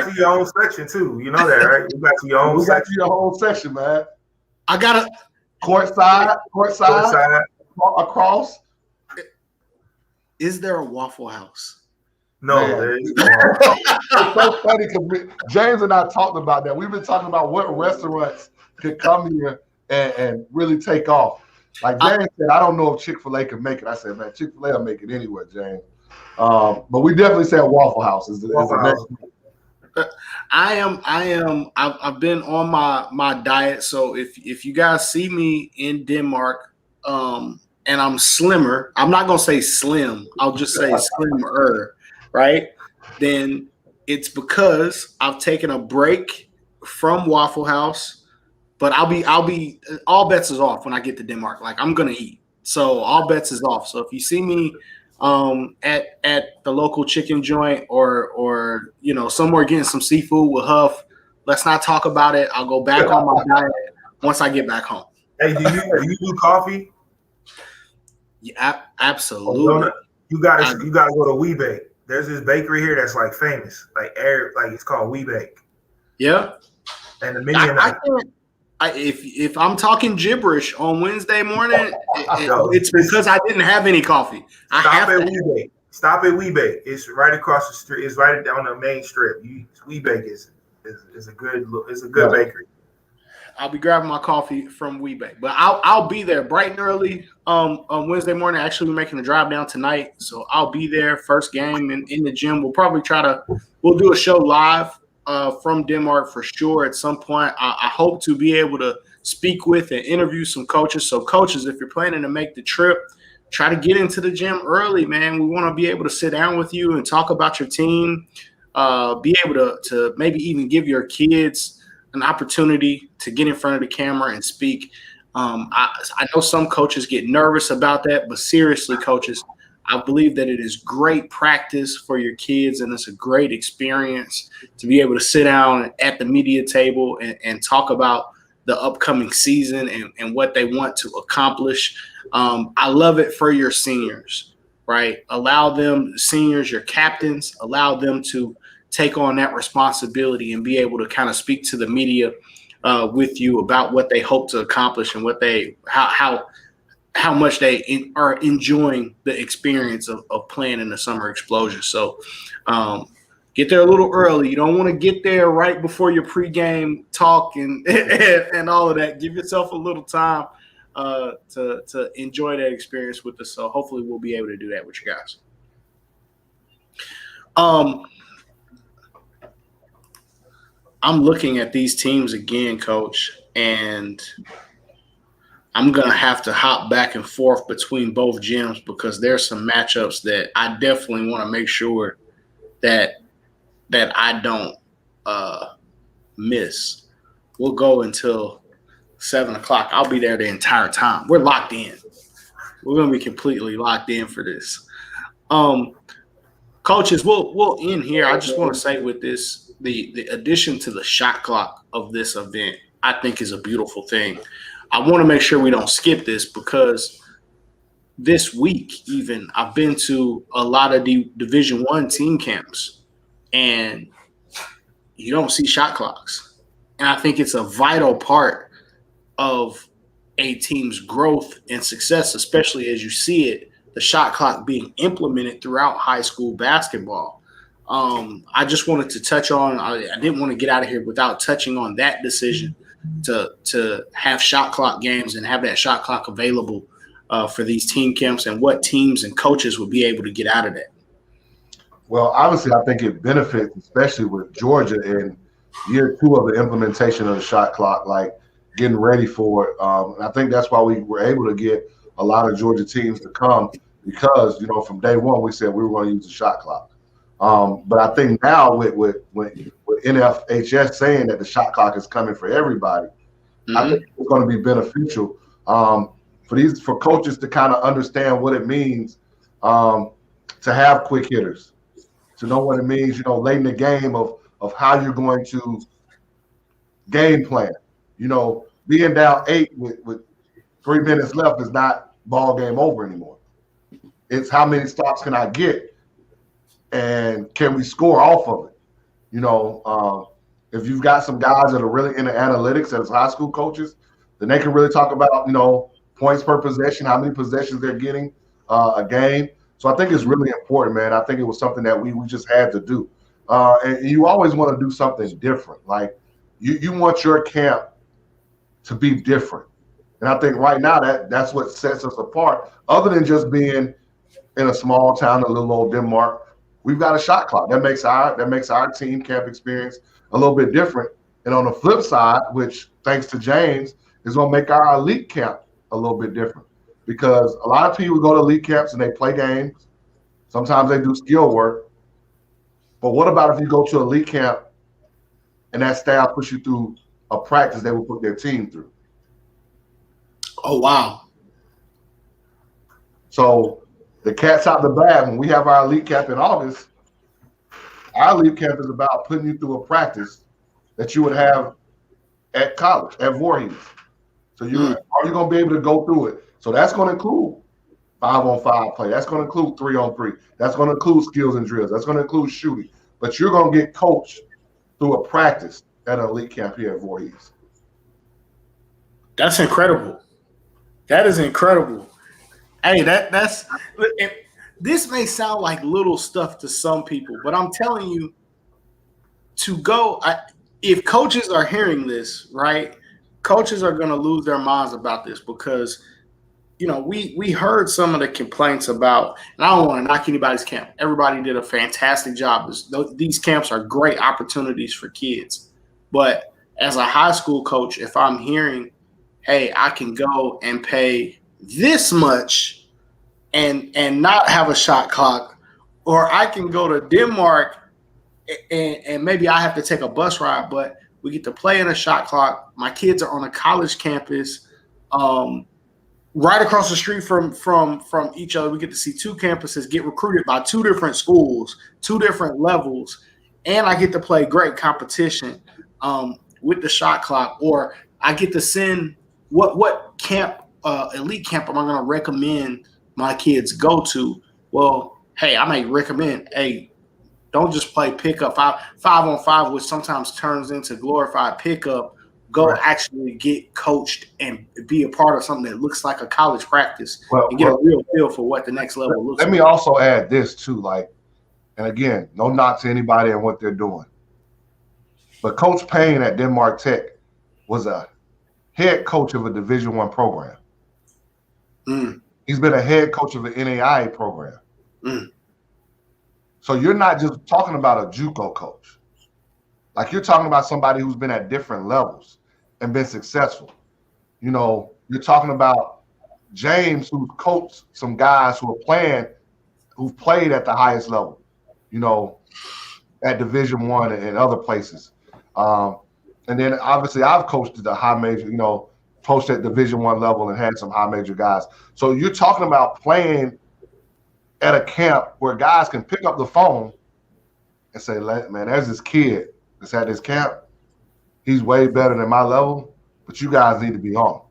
to your own section too. You know that, right? We got to your own section. Your whole section, man. I got a courtside, across. Is there a Waffle House? No, there is not. It's so funny because James and I talked about that. We've been talking about what restaurants could come here and really take off. Like James said, I don't know if Chick-fil-A can make it. I said, man, Chick-fil-A will make it anywhere, James. But we definitely said Waffle House is the next. I've been on my diet. So if you guys see me in Denmark, and I'm slimmer, I'm not gonna say slim, I'll just say slimmer, right? Then it's because I've taken a break from Waffle House, but I'll be all bets is off when I get to Denmark. Like, I'm gonna eat. So all bets is off. So if you see me at the local chicken joint or somewhere getting some seafood with Huff, let's not talk about it. I'll go back on my diet once I get back home. Hey, do you do coffee? Yeah, absolutely. You gotta go to We Bake. There's this bakery here that's like famous, like it's called We Bake. Yeah. And the menu. If I'm talking gibberish on Wednesday morning, it's because I didn't have any coffee. Stop at We Bake. It's right across the street. It's right down the main strip. We Bake is a good bakery. I'll be grabbing my coffee from We Bake, but I'll be there bright and early on Wednesday morning. Actually, we're making the drive down tonight, so I'll be there first game in the gym. We'll probably we'll do a show live from Denmark for sure at some point. I hope to be able to speak with and interview some coaches. So coaches, if you're planning to make the trip, try to get into the gym early, man. We want to be able to sit down with you and talk about your team, be able to maybe even give your kids an opportunity to get in front of the camera and speak. I know some coaches get nervous about that, but seriously, coaches, I believe that it is great practice for your kids, and it's a great experience to be able to sit down at the media table and talk about the upcoming season and what they want to accomplish. I love it for your seniors, right? Allow them, seniors, your captains, allow them to take on that responsibility and be able to kind of speak to the media with you about what they hope to accomplish and what how much they are enjoying the experience of playing in the summer explosion. So get there a little early. You don't want to get there right before your pregame talk and all of that. Give yourself a little time to enjoy that experience with us. So hopefully we'll be able to do that with you guys. I'm looking at these teams again, Coach, and I'm gonna have to hop back and forth between both gyms because there's some matchups that I definitely want to make sure that I don't uh, miss. We'll go until 7 o'clock. I'll be there the entire time. We're locked in. We're gonna be completely locked in for this. Um, Coaches, we'll end here. I just want to say with this, the addition to the shot clock of this event, I think is a beautiful thing. I want to make sure we don't skip this because this week, even I've been to a lot of the Division 1 team camps, and you don't see shot clocks. And I think it's a vital part of a team's growth and success, especially as you see it, the shot clock being implemented throughout high school basketball. I just wanted to touch on. I didn't want to get out of here without touching on that decision to have shot clock games and have that shot clock available for these team camps, and what teams and coaches would be able to get out of that. Well, obviously, I think it benefits, especially with Georgia in year 2 of the implementation of the shot clock, like getting ready for it. And I think that's why we were able to get a lot of Georgia teams to come because, from day one, we said we were going to use the shot clock. But I think now with NFHS saying that the shot clock is coming for everybody, I think it's going to be beneficial for coaches to kind of understand what it means to have quick hitters, to know what it means, late in the game of how you're going to game plan. Being down 8 with 3 minutes left is not ball game over anymore. It's how many stops can I get, and can we score off of it? If you've got some guys that are really into analytics as high school coaches, then they can really talk about points per possession, how many possessions they're getting a game. So I think it's really important, man. I think it was something that we just had to do. And you always want to do something different. Like you want your camp to be different. And I think right now that's what sets us apart. Other than just being in a small town, a little old Denmark, we've got a shot clock. That makes our team camp experience a little bit different. And on the flip side, which thanks to James, is going to make our elite camp a little bit different. Because a lot of people go to elite camps and they play games. Sometimes they do skill work. But what about if you go to elite camp and that staff puts you through a practice they will put their team through? Oh, wow. So the cat's out the bag. When we have our elite camp in August, our elite camp is about putting you through a practice that you would have at college, at Voorhees. So are you going to be able to go through it? So that's going to include 5-on-5 play. That's going to include 3-on-3. That's going to include skills and drills. That's going to include shooting. But you're going to get coached through a practice at an elite camp here at Voorhees. That's incredible. That is incredible. Hey, this may sound like little stuff to some people, but I'm telling you, if coaches are hearing this, right, coaches are going to lose their minds about this because, we heard some of the complaints about, and I don't want to knock anybody's camp. Everybody did a fantastic job. These camps are great opportunities for kids. But as a high school coach, if I'm hearing, hey, I can go and pay this much and not have a shot clock, or I can go to Denmark and maybe I have to take a bus ride, but we get to play in a shot clock. My kids are on a college campus, right across the street from each other. We get to see 2 campuses get recruited by 2 different schools, 2 different levels, and I get to play great competition with the shot clock. Or I get to send what camp, elite camp, am I going to recommend my kids go to? Well, hey, I may recommend, hey, don't just play pickup 5-on-5, which sometimes turns into glorified pickup. Go actually get coached and be a part of something that looks like a college practice and get a real feel for what the next level looks like. Let me also add this too, and again, no knock to anybody and what they're doing. But Coach Payne at Denmark Tech was a head coach of a Division I program. He's been a head coach of an NAIA program. So you're not just talking about a JUCO coach. Like, you're talking about somebody who's been at different levels and been successful. You're talking about James, who's coached some guys who've played at the highest level, you know, at Division I and other places. Um, and then obviously I've coached at the high major, you know, coached at Division I level and had some high major guys. So you're talking about playing at a camp where guys can pick up the phone and say, man, there's this kid that's at this camp. He's way better than my level, but you guys need to be on.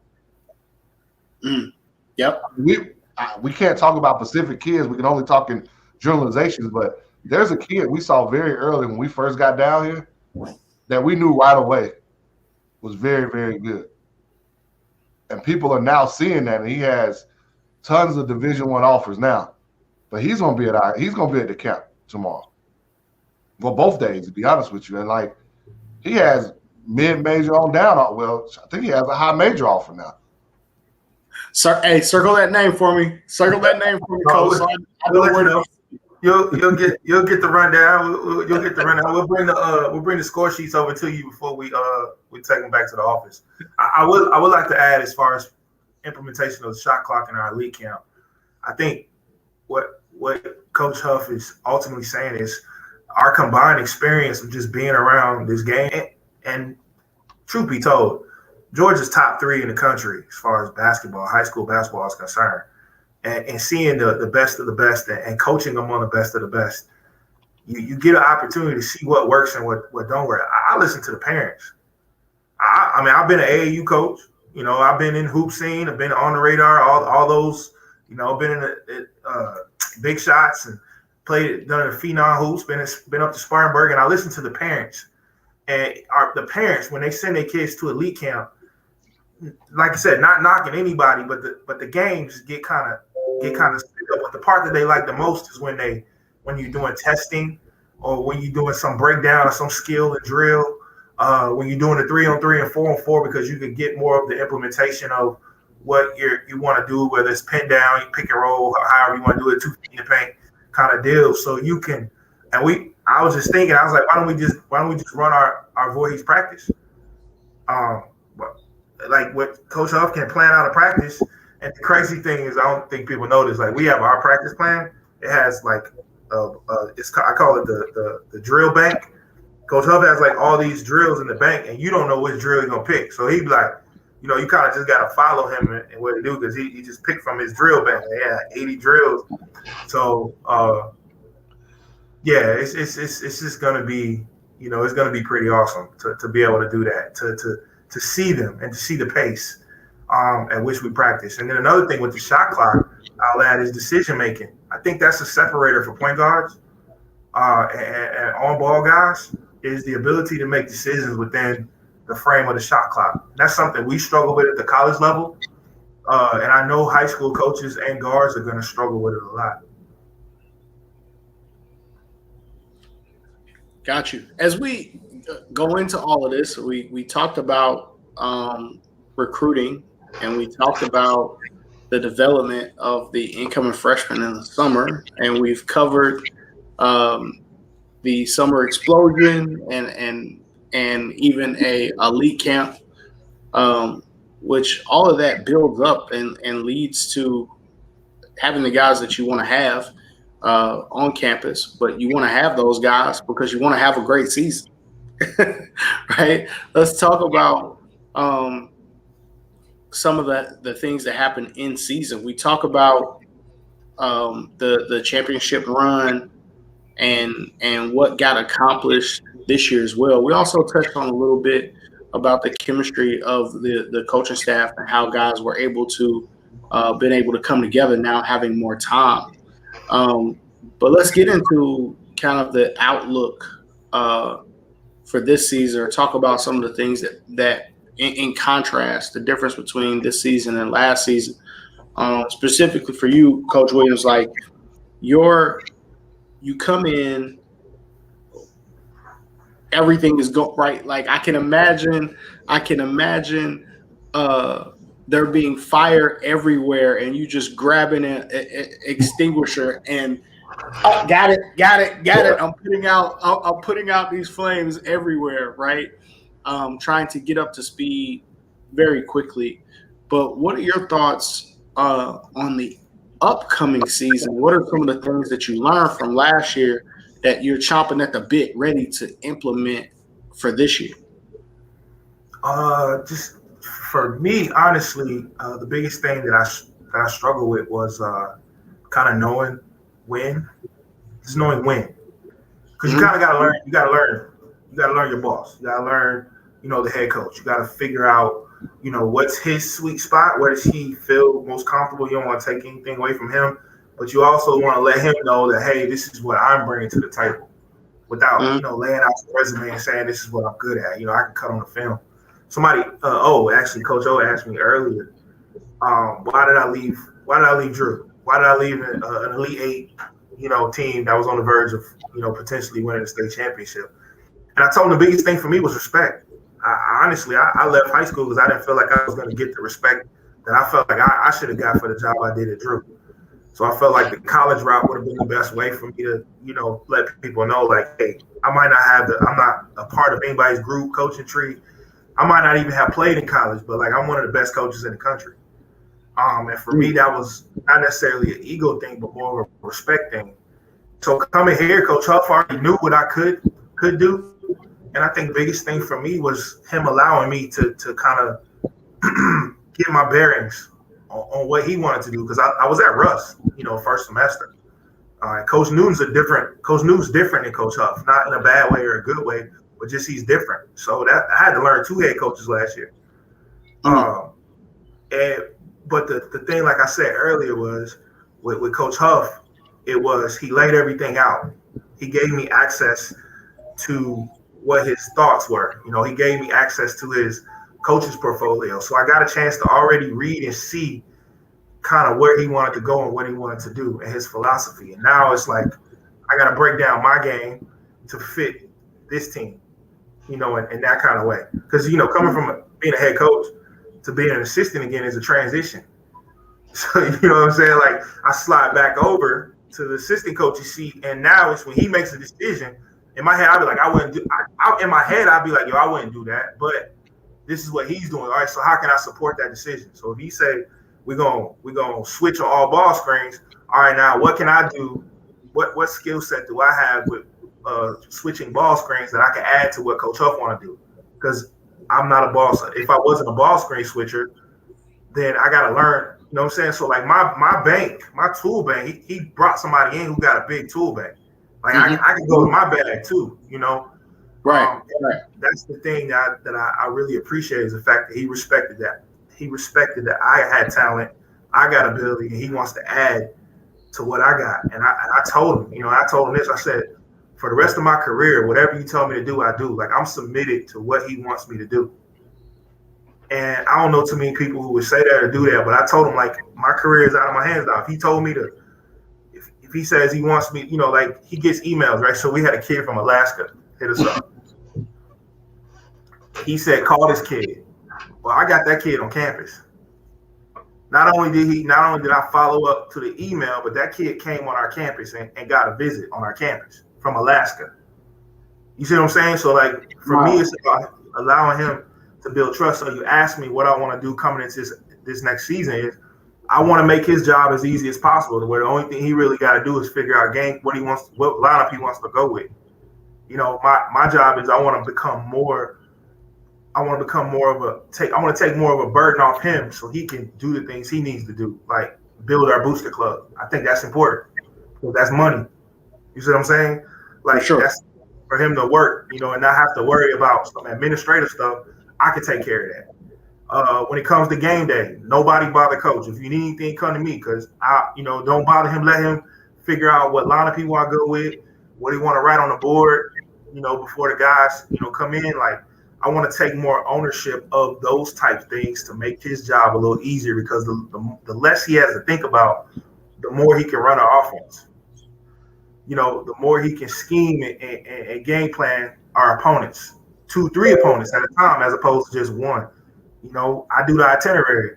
Yep. We can't talk about Pacific kids. We can only talk in generalizations, but there's a kid we saw very early when we first got down here that we knew right away was very, very good. And people are now seeing that, and he has tons of Division I offers now. But he's gonna be at the camp tomorrow. Well, both days, to be honest with you. And like he has mid-major on down. Well, I think he has a high major offer now. Hey, circle that name for me. Circle that name for me, Coach. You'll get the rundown. You'll get the rundown. We'll bring the score sheets over to you before we take them back to the office. I would like to add, as far as implementation of the shot clock in our elite camp, I think what Coach Huff is ultimately saying is our combined experience of just being around this game, and truth be told, Georgia's top 3 in the country as far as basketball, high school basketball is concerned. And seeing the best of the best and coaching them on the best of the best, you get an opportunity to see what works and what don't work. I listen to the parents. I mean, I've been an AAU coach. You know, I've been in hoop scene. I've been on the radar. All those. You know, been in the big shots and done the Phenom hoops. Been up to Spartanburg, and I listen to the parents. And the parents, when they send their kids to elite camp, like I said, not knocking anybody, but the games get kind of split up. But the part that they like the most is when you're doing testing, or when you're doing some breakdown or some skill and drill, when you're doing the 3-on-3 and 4-on-4, because you can get more of the implementation of what you want to do, whether it's pin down, you pick and roll, however you want to do it, 2 feet in the paint kind of deal. So you can, I was just thinking, I was like, why don't we just run our Voorhees practice? Like what Coach Huff can plan out a practice. And the crazy thing is, I don't think people notice, like we have our practice plan. It has like, I call it the drill bank. Coach Huff has like all these drills in the bank, and you don't know which drill he's gonna pick. So he'd be like, you know, you kind of just gotta follow him and what to do, because he just picked from his drill bank. Yeah, 80 drills. So yeah, it's just gonna be, you know, it's gonna be pretty awesome to be able to do that, to see them and to see the pace at which we practice. And then another thing with the shot clock, I'll add, is decision making. I think that's a separator for point guards and on ball guys, is the ability to make decisions within the frame of the shot clock. That's something we struggle with at the college level, and I know high school coaches and guards are going to struggle with it a lot. Got you. As we go into all of this, we talked about recruiting, and we talked about the development of the incoming freshmen in the summer, and we've covered the summer explosion and even a elite camp, which all of that builds up and leads to having the guys that you want to have on campus. But you want to have those guys because you want to have a great season, right? Let's talk about some of the things that happen in season. We talk about the championship run and what got accomplished this year as well. We also touched on a little bit about the chemistry of the coaching staff and how guys were able to been able to come together now, having more time. But let's get into kind of the outlook for this season, or talk about some of the things that in contrast, the difference between this season and last season. Specifically for you, Coach Williams, like you come in, everything is going right. Like I can imagine there being fire everywhere, and you just grabbing an extinguisher and got it. I'm putting out these flames everywhere, right? Trying to get up to speed very quickly. But what are your thoughts on the upcoming season? What are some of the things that you learned from last year that you're chomping at the bit, ready to implement for this year? Just for me, honestly, the biggest thing that I struggled with was kind of knowing when, just knowing when, because you kind Mm-hmm. of got to learn. You got to learn your boss. You got to learn, the head coach. You got to figure out, what's his sweet spot. Where does he feel most comfortable? You don't want to take anything away from him, but you also want to let him know that, hey, this is what I'm bringing to the table, without Mm-hmm. laying out the resume and saying this is what I'm good at. I can cut on the film. Somebody, actually, Coach O asked me earlier, why did I leave? Why did I leave Drew? Why did I leave an Elite Eight, team that was on the verge of, potentially winning the state championship? And I told him the biggest thing for me was respect. I left high school because I didn't feel like I was going to get the respect that I felt like I should have got for the job I did at Drew. So I felt like the college route would have been the best way for me to, let people know, like, hey, I'm not a part of anybody's group coaching tree. I might not even have played in college, but like I'm one of the best coaches in the country. And for me, that was not necessarily an ego thing, but more of a respect thing. So coming here, Coach Huff already knew what I could do, and I think the biggest thing for me was him allowing me to kind of get my bearings on what he wanted to do, because I was at Russ, first semester. Coach Newton's different than Coach Huff, not in a bad way or a good way, but just he's different. So that I had to learn two head coaches last year. Mm-hmm. And but the thing, like I said earlier, was with Coach Huff, it was he laid everything out. He gave me access to what his thoughts were. He gave me access to his coach's portfolio. So I got a chance to already read and see kind of where he wanted to go and what he wanted to do and his philosophy. And now it's like I got to break down my game to fit this team, in that kind of way. Because, coming from being a head coach to being an assistant again is a transition. So, you know what I'm saying? Like, I slide back over to the assistant coach's seat, and now it's when he makes a decision. In my head, I'll be like, I wouldn't do. In my head, I'll be like, yo, I wouldn't do that. But this is what he's doing. All right, so how can I support that decision? So if he say we're gonna switch on all ball screens, all right, now what can I do? What skill set do I have with switching ball screens that I can add to what Coach Huff want to do? Because I'm not a ball. If I wasn't a ball screen switcher, then I got to learn. You know what I'm saying? So like my tool bank, he brought somebody in who got a big tool bank. Like I can go to my bag too, Right. Right. That's the thing that I really appreciate, is the fact that he respected that. He respected that I had talent, I got ability, and he wants to add to what I got. And I told him, I told him this. I said, for the rest of my career, whatever you tell me to do, I do. Like, I'm submitted to what he wants me to do. And I don't know too many people who would say that or do that, but I told him, like, my career is out of my hands now. If he told me to, if he says he wants me, like, he gets emails, right? So we had a kid from Alaska hit us up. He said, call this kid. Well, I got that kid on campus. Not only did I follow up to the email, but that kid came on our campus and got a visit on our campus from Alaska. You see what I'm saying? So, like, for me, it's about allowing him to build trust. So you ask me what I want to do coming into this next season is I want to make his job as easy as possible, to where the only thing he really got to do is figure out what lineup he wants to go with. My job is I want to become more of I want to take more of a burden off him so he can do the things he needs to do, like build our booster club. I think that's important because that's money. You see what I'm saying? Like, sure. That's for him to work, and not have to worry about some administrative stuff. I can take care of that. When it comes to game day, nobody bother coach. If you need anything, come to me, because don't bother him. Let him figure out what lineup he want to go with, what he want to write on the board, before the guys, come in. Like, I want to take more ownership of those type things to make his job a little easier, because the less he has to think about, the more he can run our offense. The more he can scheme and game plan our opponents, 2-3 opponents at a time, as opposed to just one. I do the itinerary.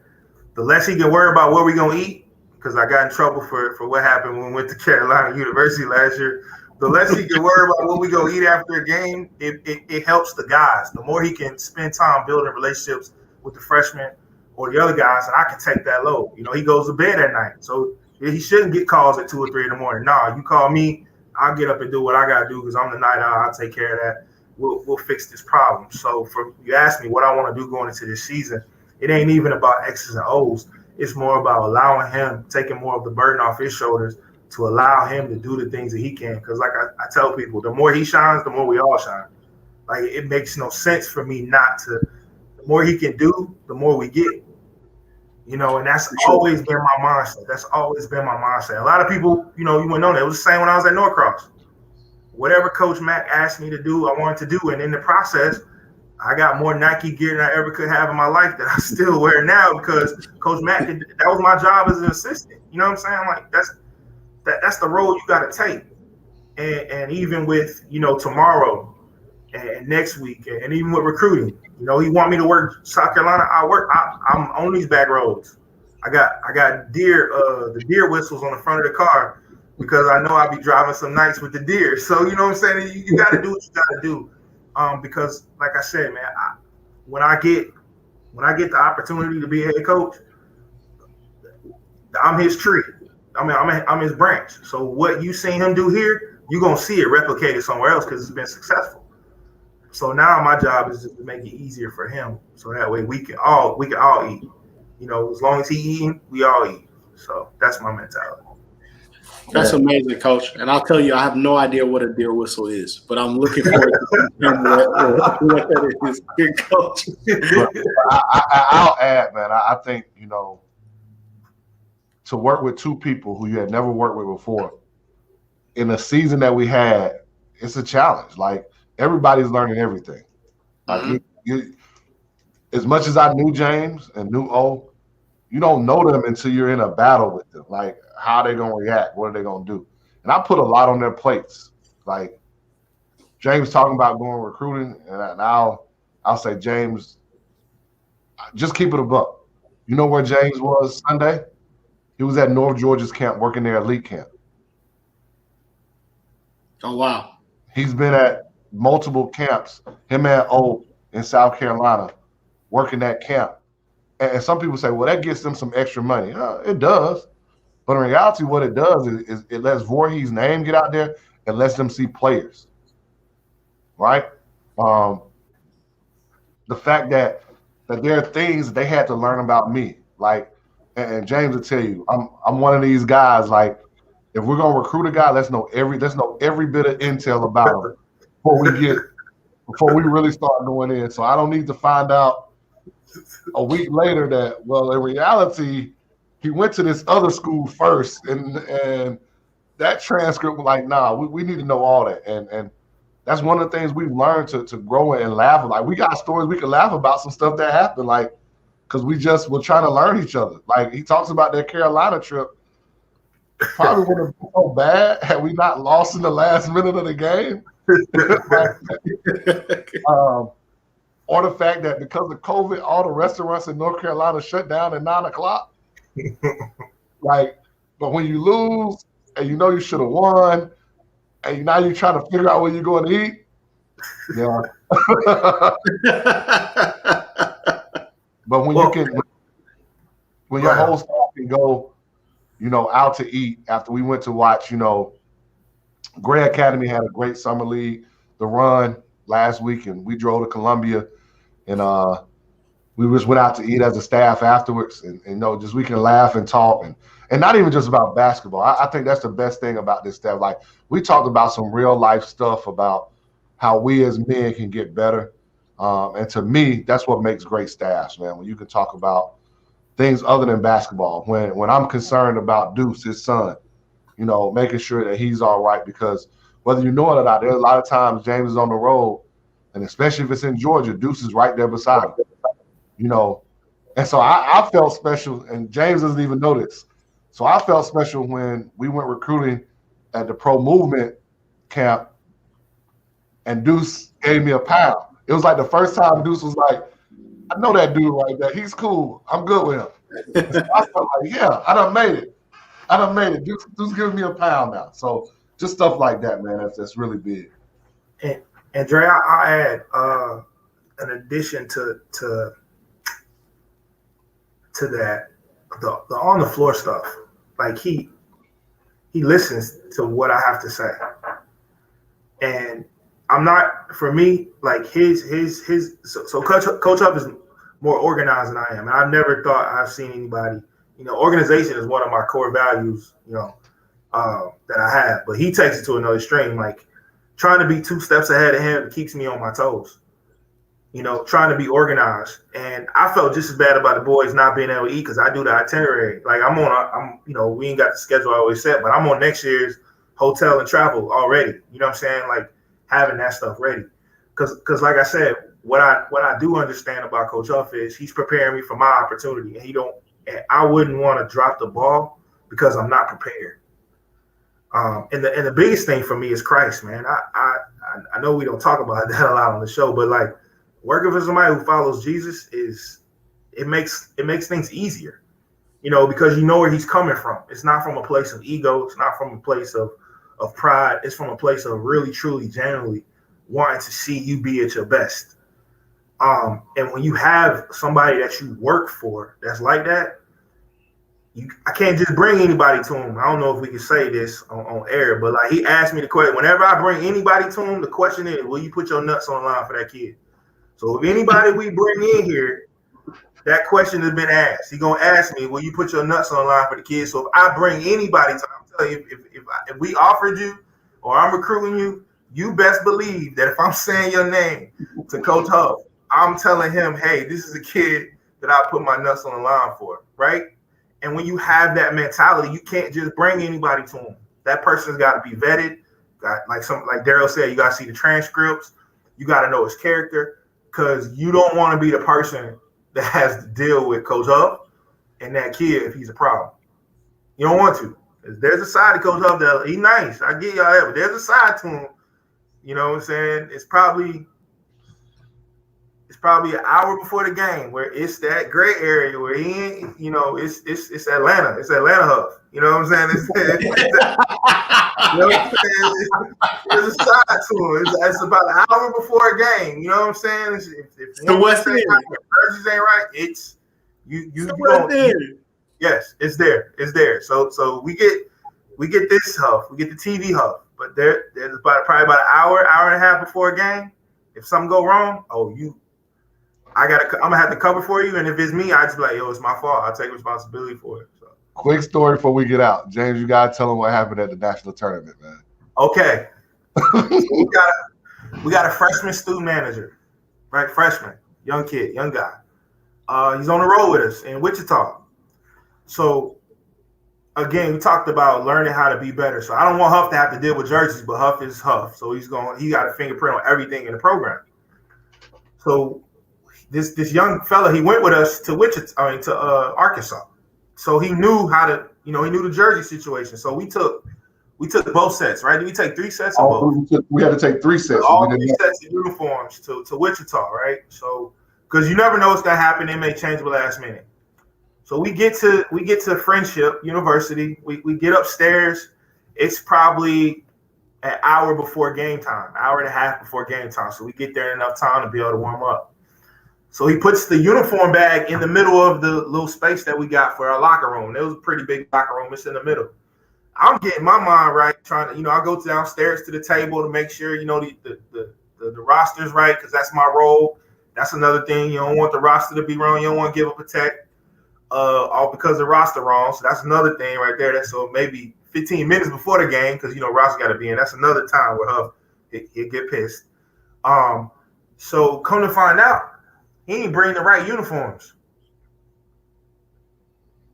The less he can worry about what we're going to eat, because I got in trouble for what happened when we went to Carolina University last year. The less he can worry about what we go eat after a game, it helps the guys. The more he can spend time building relationships with the freshmen or the other guy said, I can take that load. You know, he goes to bed at night. So he shouldn't get calls at 2 or 3 in the morning. Nah, you call me, I'll get up and do what I got to do because I'm the night owl. I'll take care of that. We'll fix this problem. So for you ask me what I want to do going into this season, it ain't even about X's and O's. It's more about allowing him, taking more of the burden off his shoulders to allow him to do the things that he can. Because like I tell people, the more he shines, the more we all shine. Like it makes no sense for me not to. The more he can do, the more we get. You know, and that's always been my mindset. That's always been my mindset. A lot of people, you know, you wouldn't know that. It was the same when I was at Norcross. Whatever Coach Mack asked me to do, I wanted to do. And in the process, I got more Nike gear than I ever could have in my life that I still wear now because Coach Mack, that was my job as an assistant. You know what I'm saying? Like that's the road you got to take. And even with, you know, tomorrow and next week and even with recruiting, you know, he want me to work South Carolina. I'm on these back roads. I got the deer whistles on the front of the car because I know I'll be driving some nights with the deer. So, you know what I'm saying? You got to do what you got to do. Because like I said, man, when I get the opportunity to be a head coach, I'm his tree. I mean, I'm his branch. So what you seen him do here, you're going to see it replicated somewhere else because it's been successful. So now my job is just to make it easier for him. So that way we can all eat. You know, as long as he eating, we all eat. So that's my mentality. That's amazing, Coach. And I'll tell you, I have no idea what a deer whistle is, but I'm looking forward to what that is, Coach. I'll add, man. I think, you know, to work with two people who you had never worked with before in the season that we had, it's a challenge. Like everybody's learning everything. Like as much as I knew James and knew O, you don't know them until you're in a battle with them. Like, how are they going to react? What are they going to do? And I put a lot on their plates. Like, James talking about going recruiting, and I'll say, James, just keep it a buck. You know where James was Sunday? He was at North Georgia's camp working their elite camp. Oh, wow. He's been at multiple camps, him and O in South Carolina, working that camp. And some people say, well, that gets them some extra money. It does. But in reality, what it does is it lets Voorhees' name get out there and lets them see players. Right? The fact that there are things that they had to learn about me. Like, and James will tell you, I'm one of these guys, like, if we're gonna recruit a guy, let's know every bit of intel about him before we really start going in. So I don't need to find out a week later that, well, in reality, he went to this other school first, and that transcript was like, nah, we need to know all that. And that's one of the things we've learned to grow and laugh. Like, we got stories we can laugh about some stuff that happened, like, because we just were trying to learn each other. Like, he talks about that Carolina trip. Probably would have been so bad had we not lost in the last minute of the game. Or the fact that because of COVID, all the restaurants in North Carolina shut down at 9:00. Like, but when you lose and you know you should have won, and now you're trying to figure out where you're going to eat. Yeah. But when your whole staff can go, you know, out to eat after we went to watch, you know, Gray Academy had a great summer league, the run last week, and we drove to Columbia, and we just went out to eat as a staff afterwards, and you know, just we can laugh and talk, and not even just about basketball. I think that's the best thing about this staff. Like, we talked about some real life stuff about how we as men can get better, and to me, that's what makes great staffs, man. When you can talk about things other than basketball. When I'm concerned about Deuce, his son, you know, making sure that he's all right, because whether you know it or not, there's a lot of times James is on the road, and especially if it's in Georgia, Deuce is right there beside him, you know. And so I felt special, and James doesn't even know this. So I felt special when we went recruiting at the Pro Movement camp, and Deuce gave me a pound. It was like the first time Deuce was like, I know that dude right there. He's cool. I'm good with him. So I felt like, yeah, I done made it. Deuce giving me a pound now. So just stuff like that, man. That's really big. And Dre, I'll add, in addition to to that, the on the floor stuff. Like he listens to what I have to say, and I'm not, for me, like his so Coach Huff is more organized than I am, and I've never thought I've seen anybody. Organization is one of my core values. That I have, but he takes it to another extreme. Like trying to be 2 steps ahead of him keeps me on my toes. Trying to be organized, and I felt just as bad about the boys not being able to eat because I do the itinerary. Like we ain't got the schedule always set, but I'm on next year's hotel and travel already. You know what I'm saying? Like having that stuff ready, because like I said, what I do understand about Coach Huff is he's preparing me for my opportunity, and I wouldn't want to drop the ball because I'm not prepared. And the biggest thing for me is Christ, man. I know we don't talk about that a lot on the show, but like working for somebody who follows Jesus it makes things easier, because you know where he's coming from. It's not from a place of ego. It's not from a place of pride. It's from a place of really, truly, genuinely wanting to see you be at your best. And when you have somebody that you work for that's like that, I can't just bring anybody to him. I don't know if we can say this on air, but like he asked me the question. Whenever I bring anybody to him, the question is, will you put your nuts on the line for that kid? So if anybody we bring in here, that question has been asked. He's gonna ask me, will you put your nuts on the line for the kid? So if I bring anybody to him, I'm telling you, if we offered you or I'm recruiting you, you best believe that if I'm saying your name to Coach Huff, I'm telling him, hey, this is a kid that I put my nuts on the line for, right? And when you have that mentality, you can't just bring anybody to him. That person's got to be vetted. Like Daryl said, you got to see the transcripts. You got to know his character, because you don't want to be the person that has to deal with Coach Huff and that kid if he's a problem. You don't want to. There's a side to Coach Huff that he's nice. I get y'all that, but there's a side to him. You know what I'm saying? It's probably an hour before the game where it's that gray area where he ain't, it's Atlanta. It's Atlanta Huff. You know what I'm saying? There's a side to him. It's about an hour before a game. You know what I'm saying? If the West End jerseys ain't right, it's you yes, it's there. It's there. So we get this Huff. We get the TV Huff. But there's probably about an hour and a half before a game. If something go wrong, I'm gonna have to cover for you, and if it's me, I just be like, it's my fault. I'll take responsibility for it. So. Quick story before we get out, James. You gotta tell them what happened at the national tournament, man. Okay, so we got a freshman student manager, right? Freshman, young kid, young guy. He's on the road with us in Wichita. So again, we talked about learning how to be better. So I don't want Huff to have to deal with jerseys, but Huff is Huff, so he got a fingerprint on everything in the program. So. This young fella, he went with us to Arkansas. So he knew how to, he knew the jersey situation. So we took both sets, right? Did we take 3 sets of both? We had to take 3 sets. All 3 sets of uniforms to Wichita, right? So because you never know what's gonna happen, they may change the last minute. So we get to Friendship University. We get upstairs. It's probably an hour before game time, hour and a half before game time. So we get there in enough time to be able to warm up. So he puts the uniform bag in the middle of the little space that we got for our locker room. It was a pretty big locker room. It's in the middle. I'm getting my mind right, trying to, I go downstairs to the table to make sure, the roster's right, because that's my role. That's another thing. You don't want the roster to be wrong. You don't want to give up a tech all because the roster wrong. So that's another thing right there. So maybe 15 minutes before the game, because, roster got to be in. That's another time where Huff, he'll get pissed. So come to find out, he ain't bring the right uniforms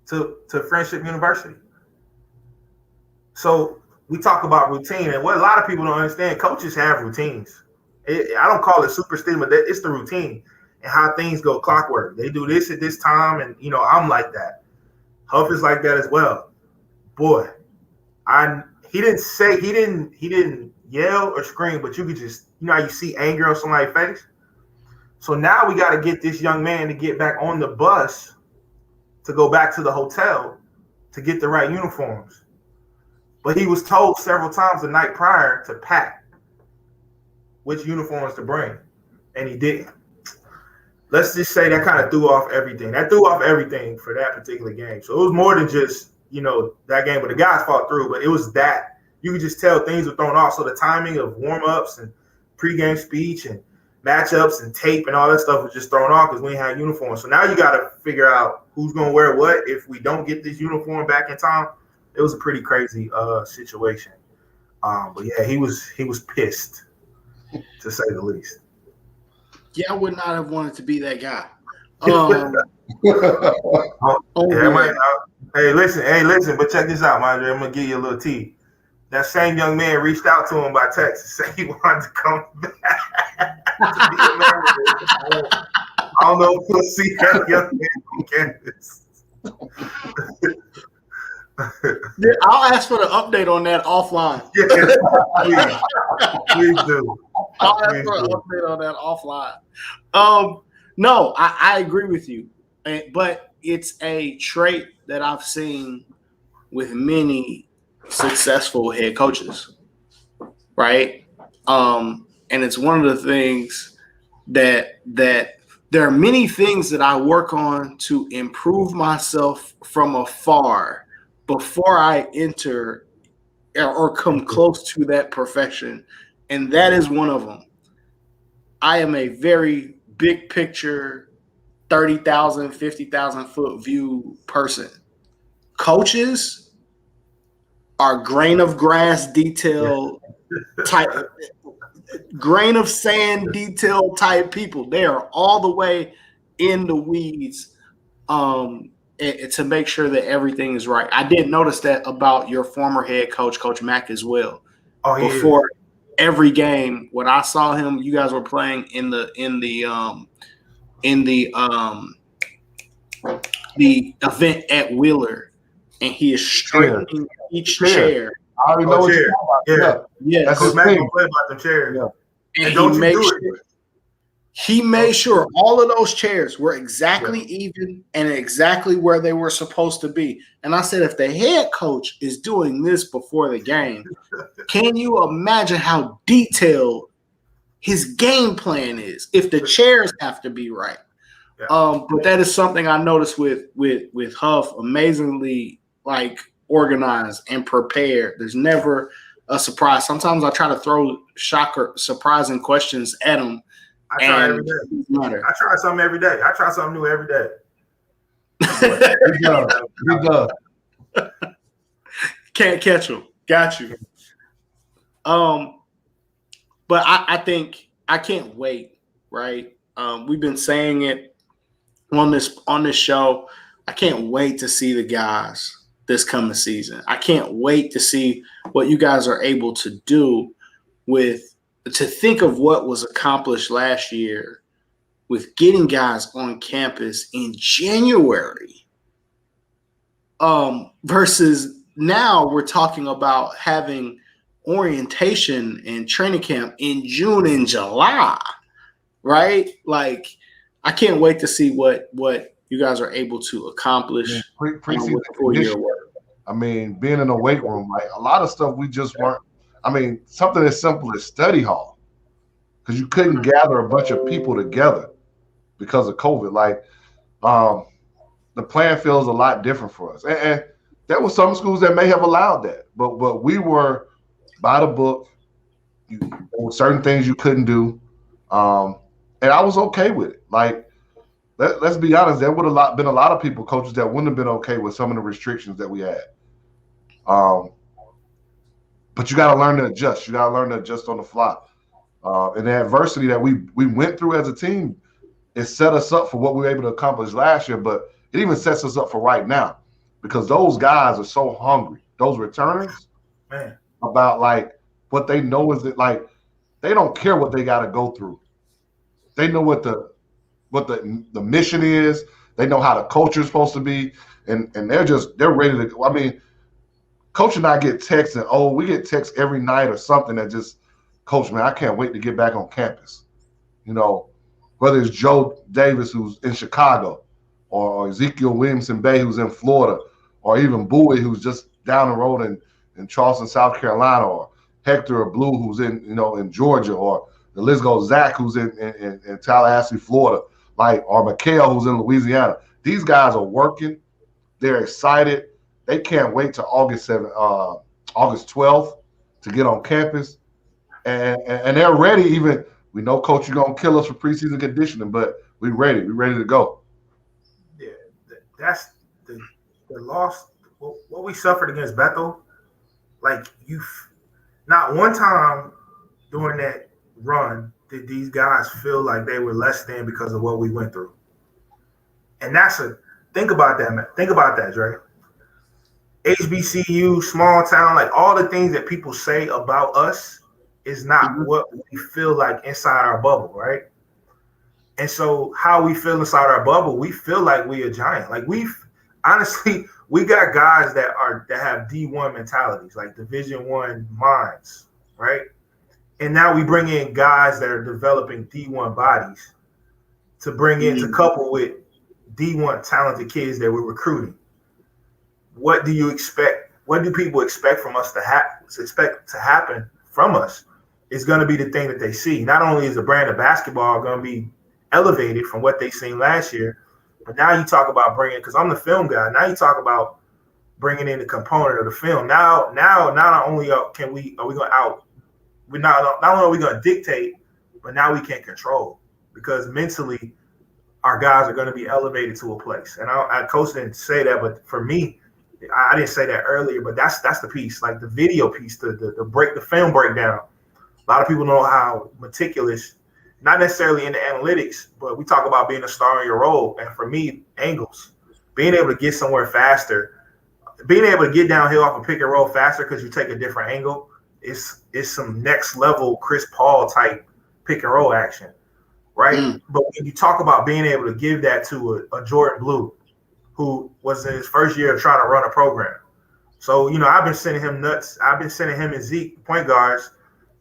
to Friendship University. So we talk about routine, and what a lot of people don't understand, coaches have routines. I don't call it superstition, but it's the routine and how things go clockwork. They do this at this time, and I'm like that. Huff is like that as well. Boy, he didn't yell or scream, but you could just, how you see anger on somebody's face. So now we got to get this young man to get back on the bus to go back to the hotel to get the right uniforms. But he was told several times the night prior to pack which uniforms to bring, and he didn't. let's just say that kind of threw off everything. That threw off everything for that particular game. So it was more than just, that game where the guys fought through, but it was that. You could just tell things were thrown off. So the timing of warm-ups and pregame speech and matchups and tape and all that stuff was just thrown off because we didn't have uniforms. So now you got to figure out who's going to wear what if we don't get this uniform back in time. It was a pretty crazy situation. But yeah, he was pissed, to say the least. Yeah, I would not have wanted to be that guy. Hey, listen, but check this out, Madre. I'm gonna give you a little tea. That same young man reached out to him by text and said he wanted to come back to be a man. I don't know if we'll see that young man on campus. I'll ask for the update on that offline. Yeah, please do. I'll ask for an update on that offline. No, I agree with you, but it's a trait that I've seen with many successful head coaches, right? And it's one of the things that there are many things that I work on to improve myself from afar before I enter or come close to that perfection. And that is one of them. I am a very big picture, 30,000, 50,000 foot view person. Coaches are grain of grass detail type, grain of sand detail type people. They are all the way in the weeds to make sure that everything is right. I did notice that about your former head coach, Coach Mack, as well. Before every game, when I saw him, you guys were playing in the event at Wheeler, and he is straightening each chair. I already know what you're talking about. Yeah. That's Coach Mack gonna play about them chairs. Yeah. And he made sure all of those chairs were exactly even and exactly where they were supposed to be. And I said, if the head coach is doing this before the game, can you imagine how detailed his game plan is if the chairs have to be right? Yeah. But that is something I noticed with Huff, amazingly organized and prepared. There's never a surprise. Sometimes I try to throw surprising questions at him. I try every day. I try something every day. I try something new every day. He does. Can't catch him. Got you. But I think I can't wait. Right. We've been saying it on this show. I can't wait to see the guys this coming season. I can't wait to see what you guys are able to do to think of what was accomplished last year with getting guys on campus in January versus now we're talking about having orientation and training camp in June and July, right? I can't wait to see what you guys are able to accomplish. Preseason conditioning. I mean, being in a weight room, a lot of stuff we just weren't. I mean, something as simple as study hall, because you couldn't gather a bunch of people together because of COVID. The playing field is a lot different for us, and there were some schools that may have allowed that, but we were by the book. There were certain things you couldn't do, and I was okay with it. Let's be honest, there would have been a lot of coaches that wouldn't have been okay with some of the restrictions that we had. But you got to learn to adjust. You got to learn to adjust on the fly. And the adversity that we went through as a team, it set us up for what we were able to accomplish last year, but it even sets us up for right now because those guys are so hungry. Those returners, man, about what they know is that they don't care what they got to go through. They know what the mission is. They know how the culture is supposed to be, and they're ready to go. I mean, Coach and I get texts, and we get texts every night or something that just, Coach, man, I can't wait to get back on campus. Whether it's Joe Davis, who's in Chicago, or Ezekiel Williamson-Bay, who's in Florida, or even Bowie, who's just down the road in Charleston, South Carolina, or Hector or Blue, who's in Georgia, or the list goes Zach, who's in Tallahassee, Florida. like or Mikhail, who's in Louisiana. These guys are working. They're excited. They can't wait till August 12th to get on campus, and they're ready. Even we know, Coach, you're gonna kill us for preseason conditioning, but we're ready. We're ready to go. Yeah, that's the loss. What we suffered against Bethel, like not one time during that run did these guys feel like they were less than because of what we went through. And think about that, man. Think about that, Dre. HBCU, small town, like all the things that people say about us is not what we feel like inside our bubble, right? And so how we feel inside our bubble, we feel like we a giant. Like honestly, we got guys that have D1 mentalities, like Division I minds, right? And now we bring in guys that are developing D1 bodies to bring in to couple with D1 talented kids that we're recruiting. What do you expect? What do people expect from us to happen from us? It's going to be the thing that they see. Not only is the brand of basketball going to be elevated from what they seen last year, but now you talk about because I'm the film guy. Now you talk about bringing in the component of the film. Now, not only are we going to not only are we going to dictate, but now we can control because mentally our guys are going to be elevated to a place. And I Coach didn't say that, but for me, I didn't say that earlier, but that's the piece, like the video piece, the film breakdown. A lot of people know how meticulous, not necessarily in the analytics, but we talk about being a star in your role. And for me, angles, being able to get somewhere faster, being able to get downhill off a pick and roll faster because you take a different angle is some next level Chris Paul type pick and roll action, right? But when you talk about being able to give that to a Jordan Blue, who was in his first year of trying to run a program. So, I've been sending him nuts. I've been sending him and Zeke, point guards,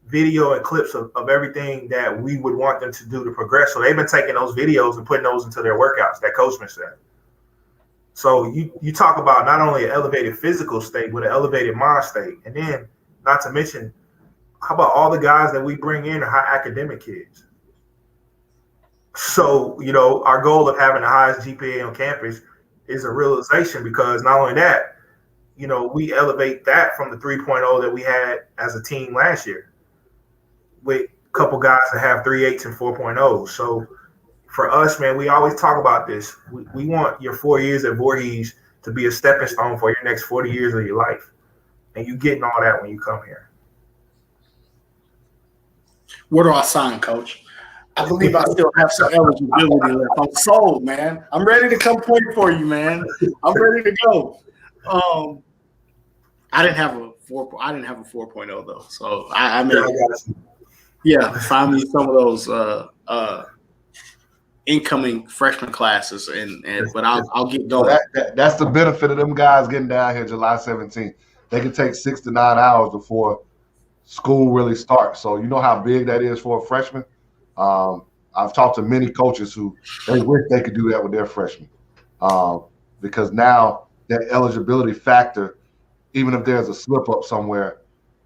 video and clips of everything that we would want them to do to progress. So they've been taking those videos and putting those into their workouts, that Coachman said. So you talk about not only an elevated physical state, but an elevated mind state. And then, not to mention, how about all the guys that we bring in are high academic kids? So, our goal of having the highest GPA on campus is a realization because not only that, we elevate that from the 3.0 that we had as a team last year with a couple guys that have 3.8s and 4.0s. So for us, man, we always talk about this. We want your 4 years at Voorhees to be a stepping stone for your next 40 years of your life. And you getting all that when you come here. Where do I sign, Coach? I believe I still have some eligibility left. I'm sold, man. I'm ready to come play for you, man. I'm ready to go. I didn't have a 4.0 though, so I mean, find me some of those incoming freshman classes, but I'll get going. That's the benefit of them guys getting down here July 17th. They can take 6 to 9 hours before school really starts. So you know how big that is for a freshman. I've talked to many coaches who they wish they could do that with their freshmen because now that eligibility factor, even if there's a slip up somewhere,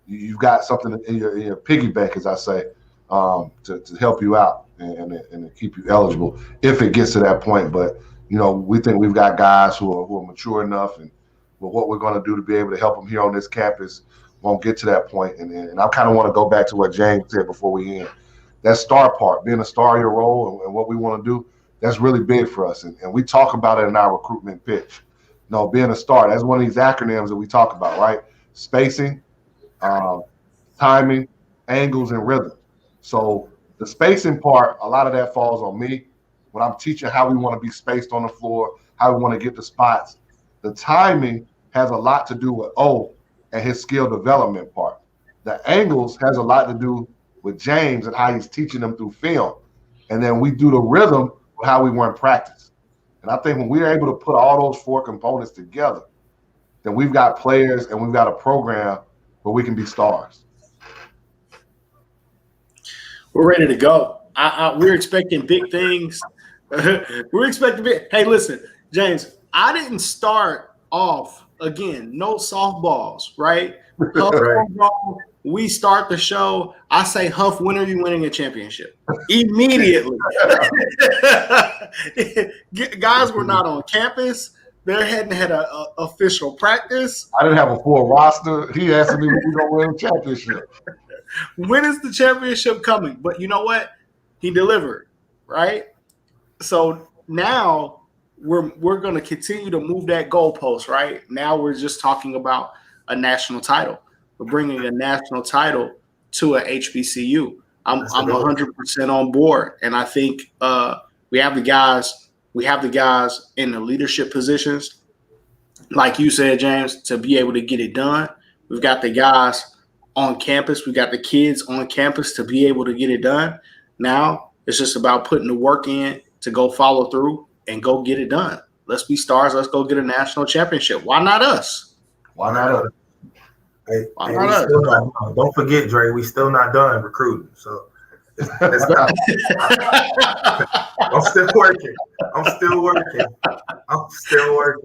you've got something in your piggy bank, as I say, to help you out and to keep you eligible if it gets to that point. But we think we've got guys who are mature enough, and what we're going to do to be able to help them here on this campus won't get to that point. And I kind of want to go back to what James said before we end. That star part, being a star in your role and what we want to do, that's really big for us. And we talk about it in our recruitment pitch. Being a star, that's one of these acronyms that we talk about, right? Spacing, timing, angles, and rhythm. So the spacing part, a lot of that falls on me when I'm teaching how we want to be spaced on the floor, how we want to get the spots. The timing has a lot to do with O and his skill development part. The angles has a lot to do with James and how he's teaching them through film. And then we do the rhythm with how we run practice. And I think when we're able to put all those 4 components together, then we've got players and we've got a program where we can be stars. We're ready to go. We're expecting big things. We're expecting big. Hey, listen, James, I didn't start off, again, no softballs, right? we start the show, I say, Huff, when are you winning a championship? Immediately. Guys were not on campus. They hadn't had an official practice. I didn't have a full roster. He asked me when we going to win a championship. When is the championship coming? But you know what? He delivered, right? So now we're going to continue to move that goalpost, right? Now we're just talking about a national title. We're bringing a national title to a HBCU. I'm 100% on board, and I think we have the guys. We have the guys in the leadership positions, like you said, James, to be able to get it done. We've got the guys on campus. We got the kids on campus to be able to get it done. Now it's just about putting the work in to go follow through and go get it done. Let's be stars. Let's go get a national championship. Why not us? Why not us? Why not us? Don't forget, Dre, we still not done recruiting. So it's not. I'm still working.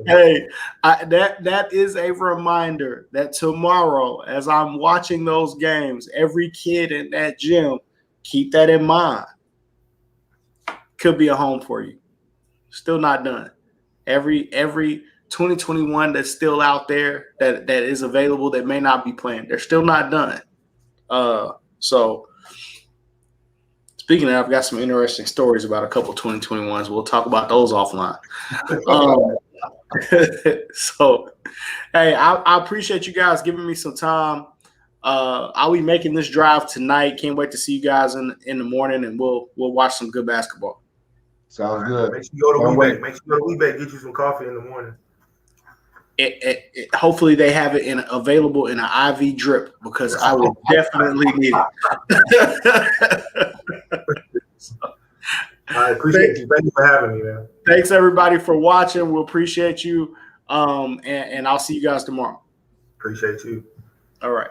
Hey, that is a reminder that tomorrow, as I'm watching those games, every kid in that gym, keep that in mind. Could be a home for you. Still not done. Every 2021 that's still out there that is available that may not be playing, they're still not done. So speaking of, I've got some interesting stories about a couple 2021s. We'll talk about those offline. So, hey, I appreciate you guys giving me some time. I'll be making this drive tonight. Can't wait to see you guys in the morning, and we'll watch some good basketball. Sounds good. Make sure you go to WeBank. Make sure you go to WeBank. Get you some coffee in the morning. Hopefully they have it available in an IV drip, because I will definitely need it. I appreciate you. Thank you for having me, man. Thanks everybody for watching. We'll appreciate you. And I'll see you guys tomorrow. Appreciate you. All right.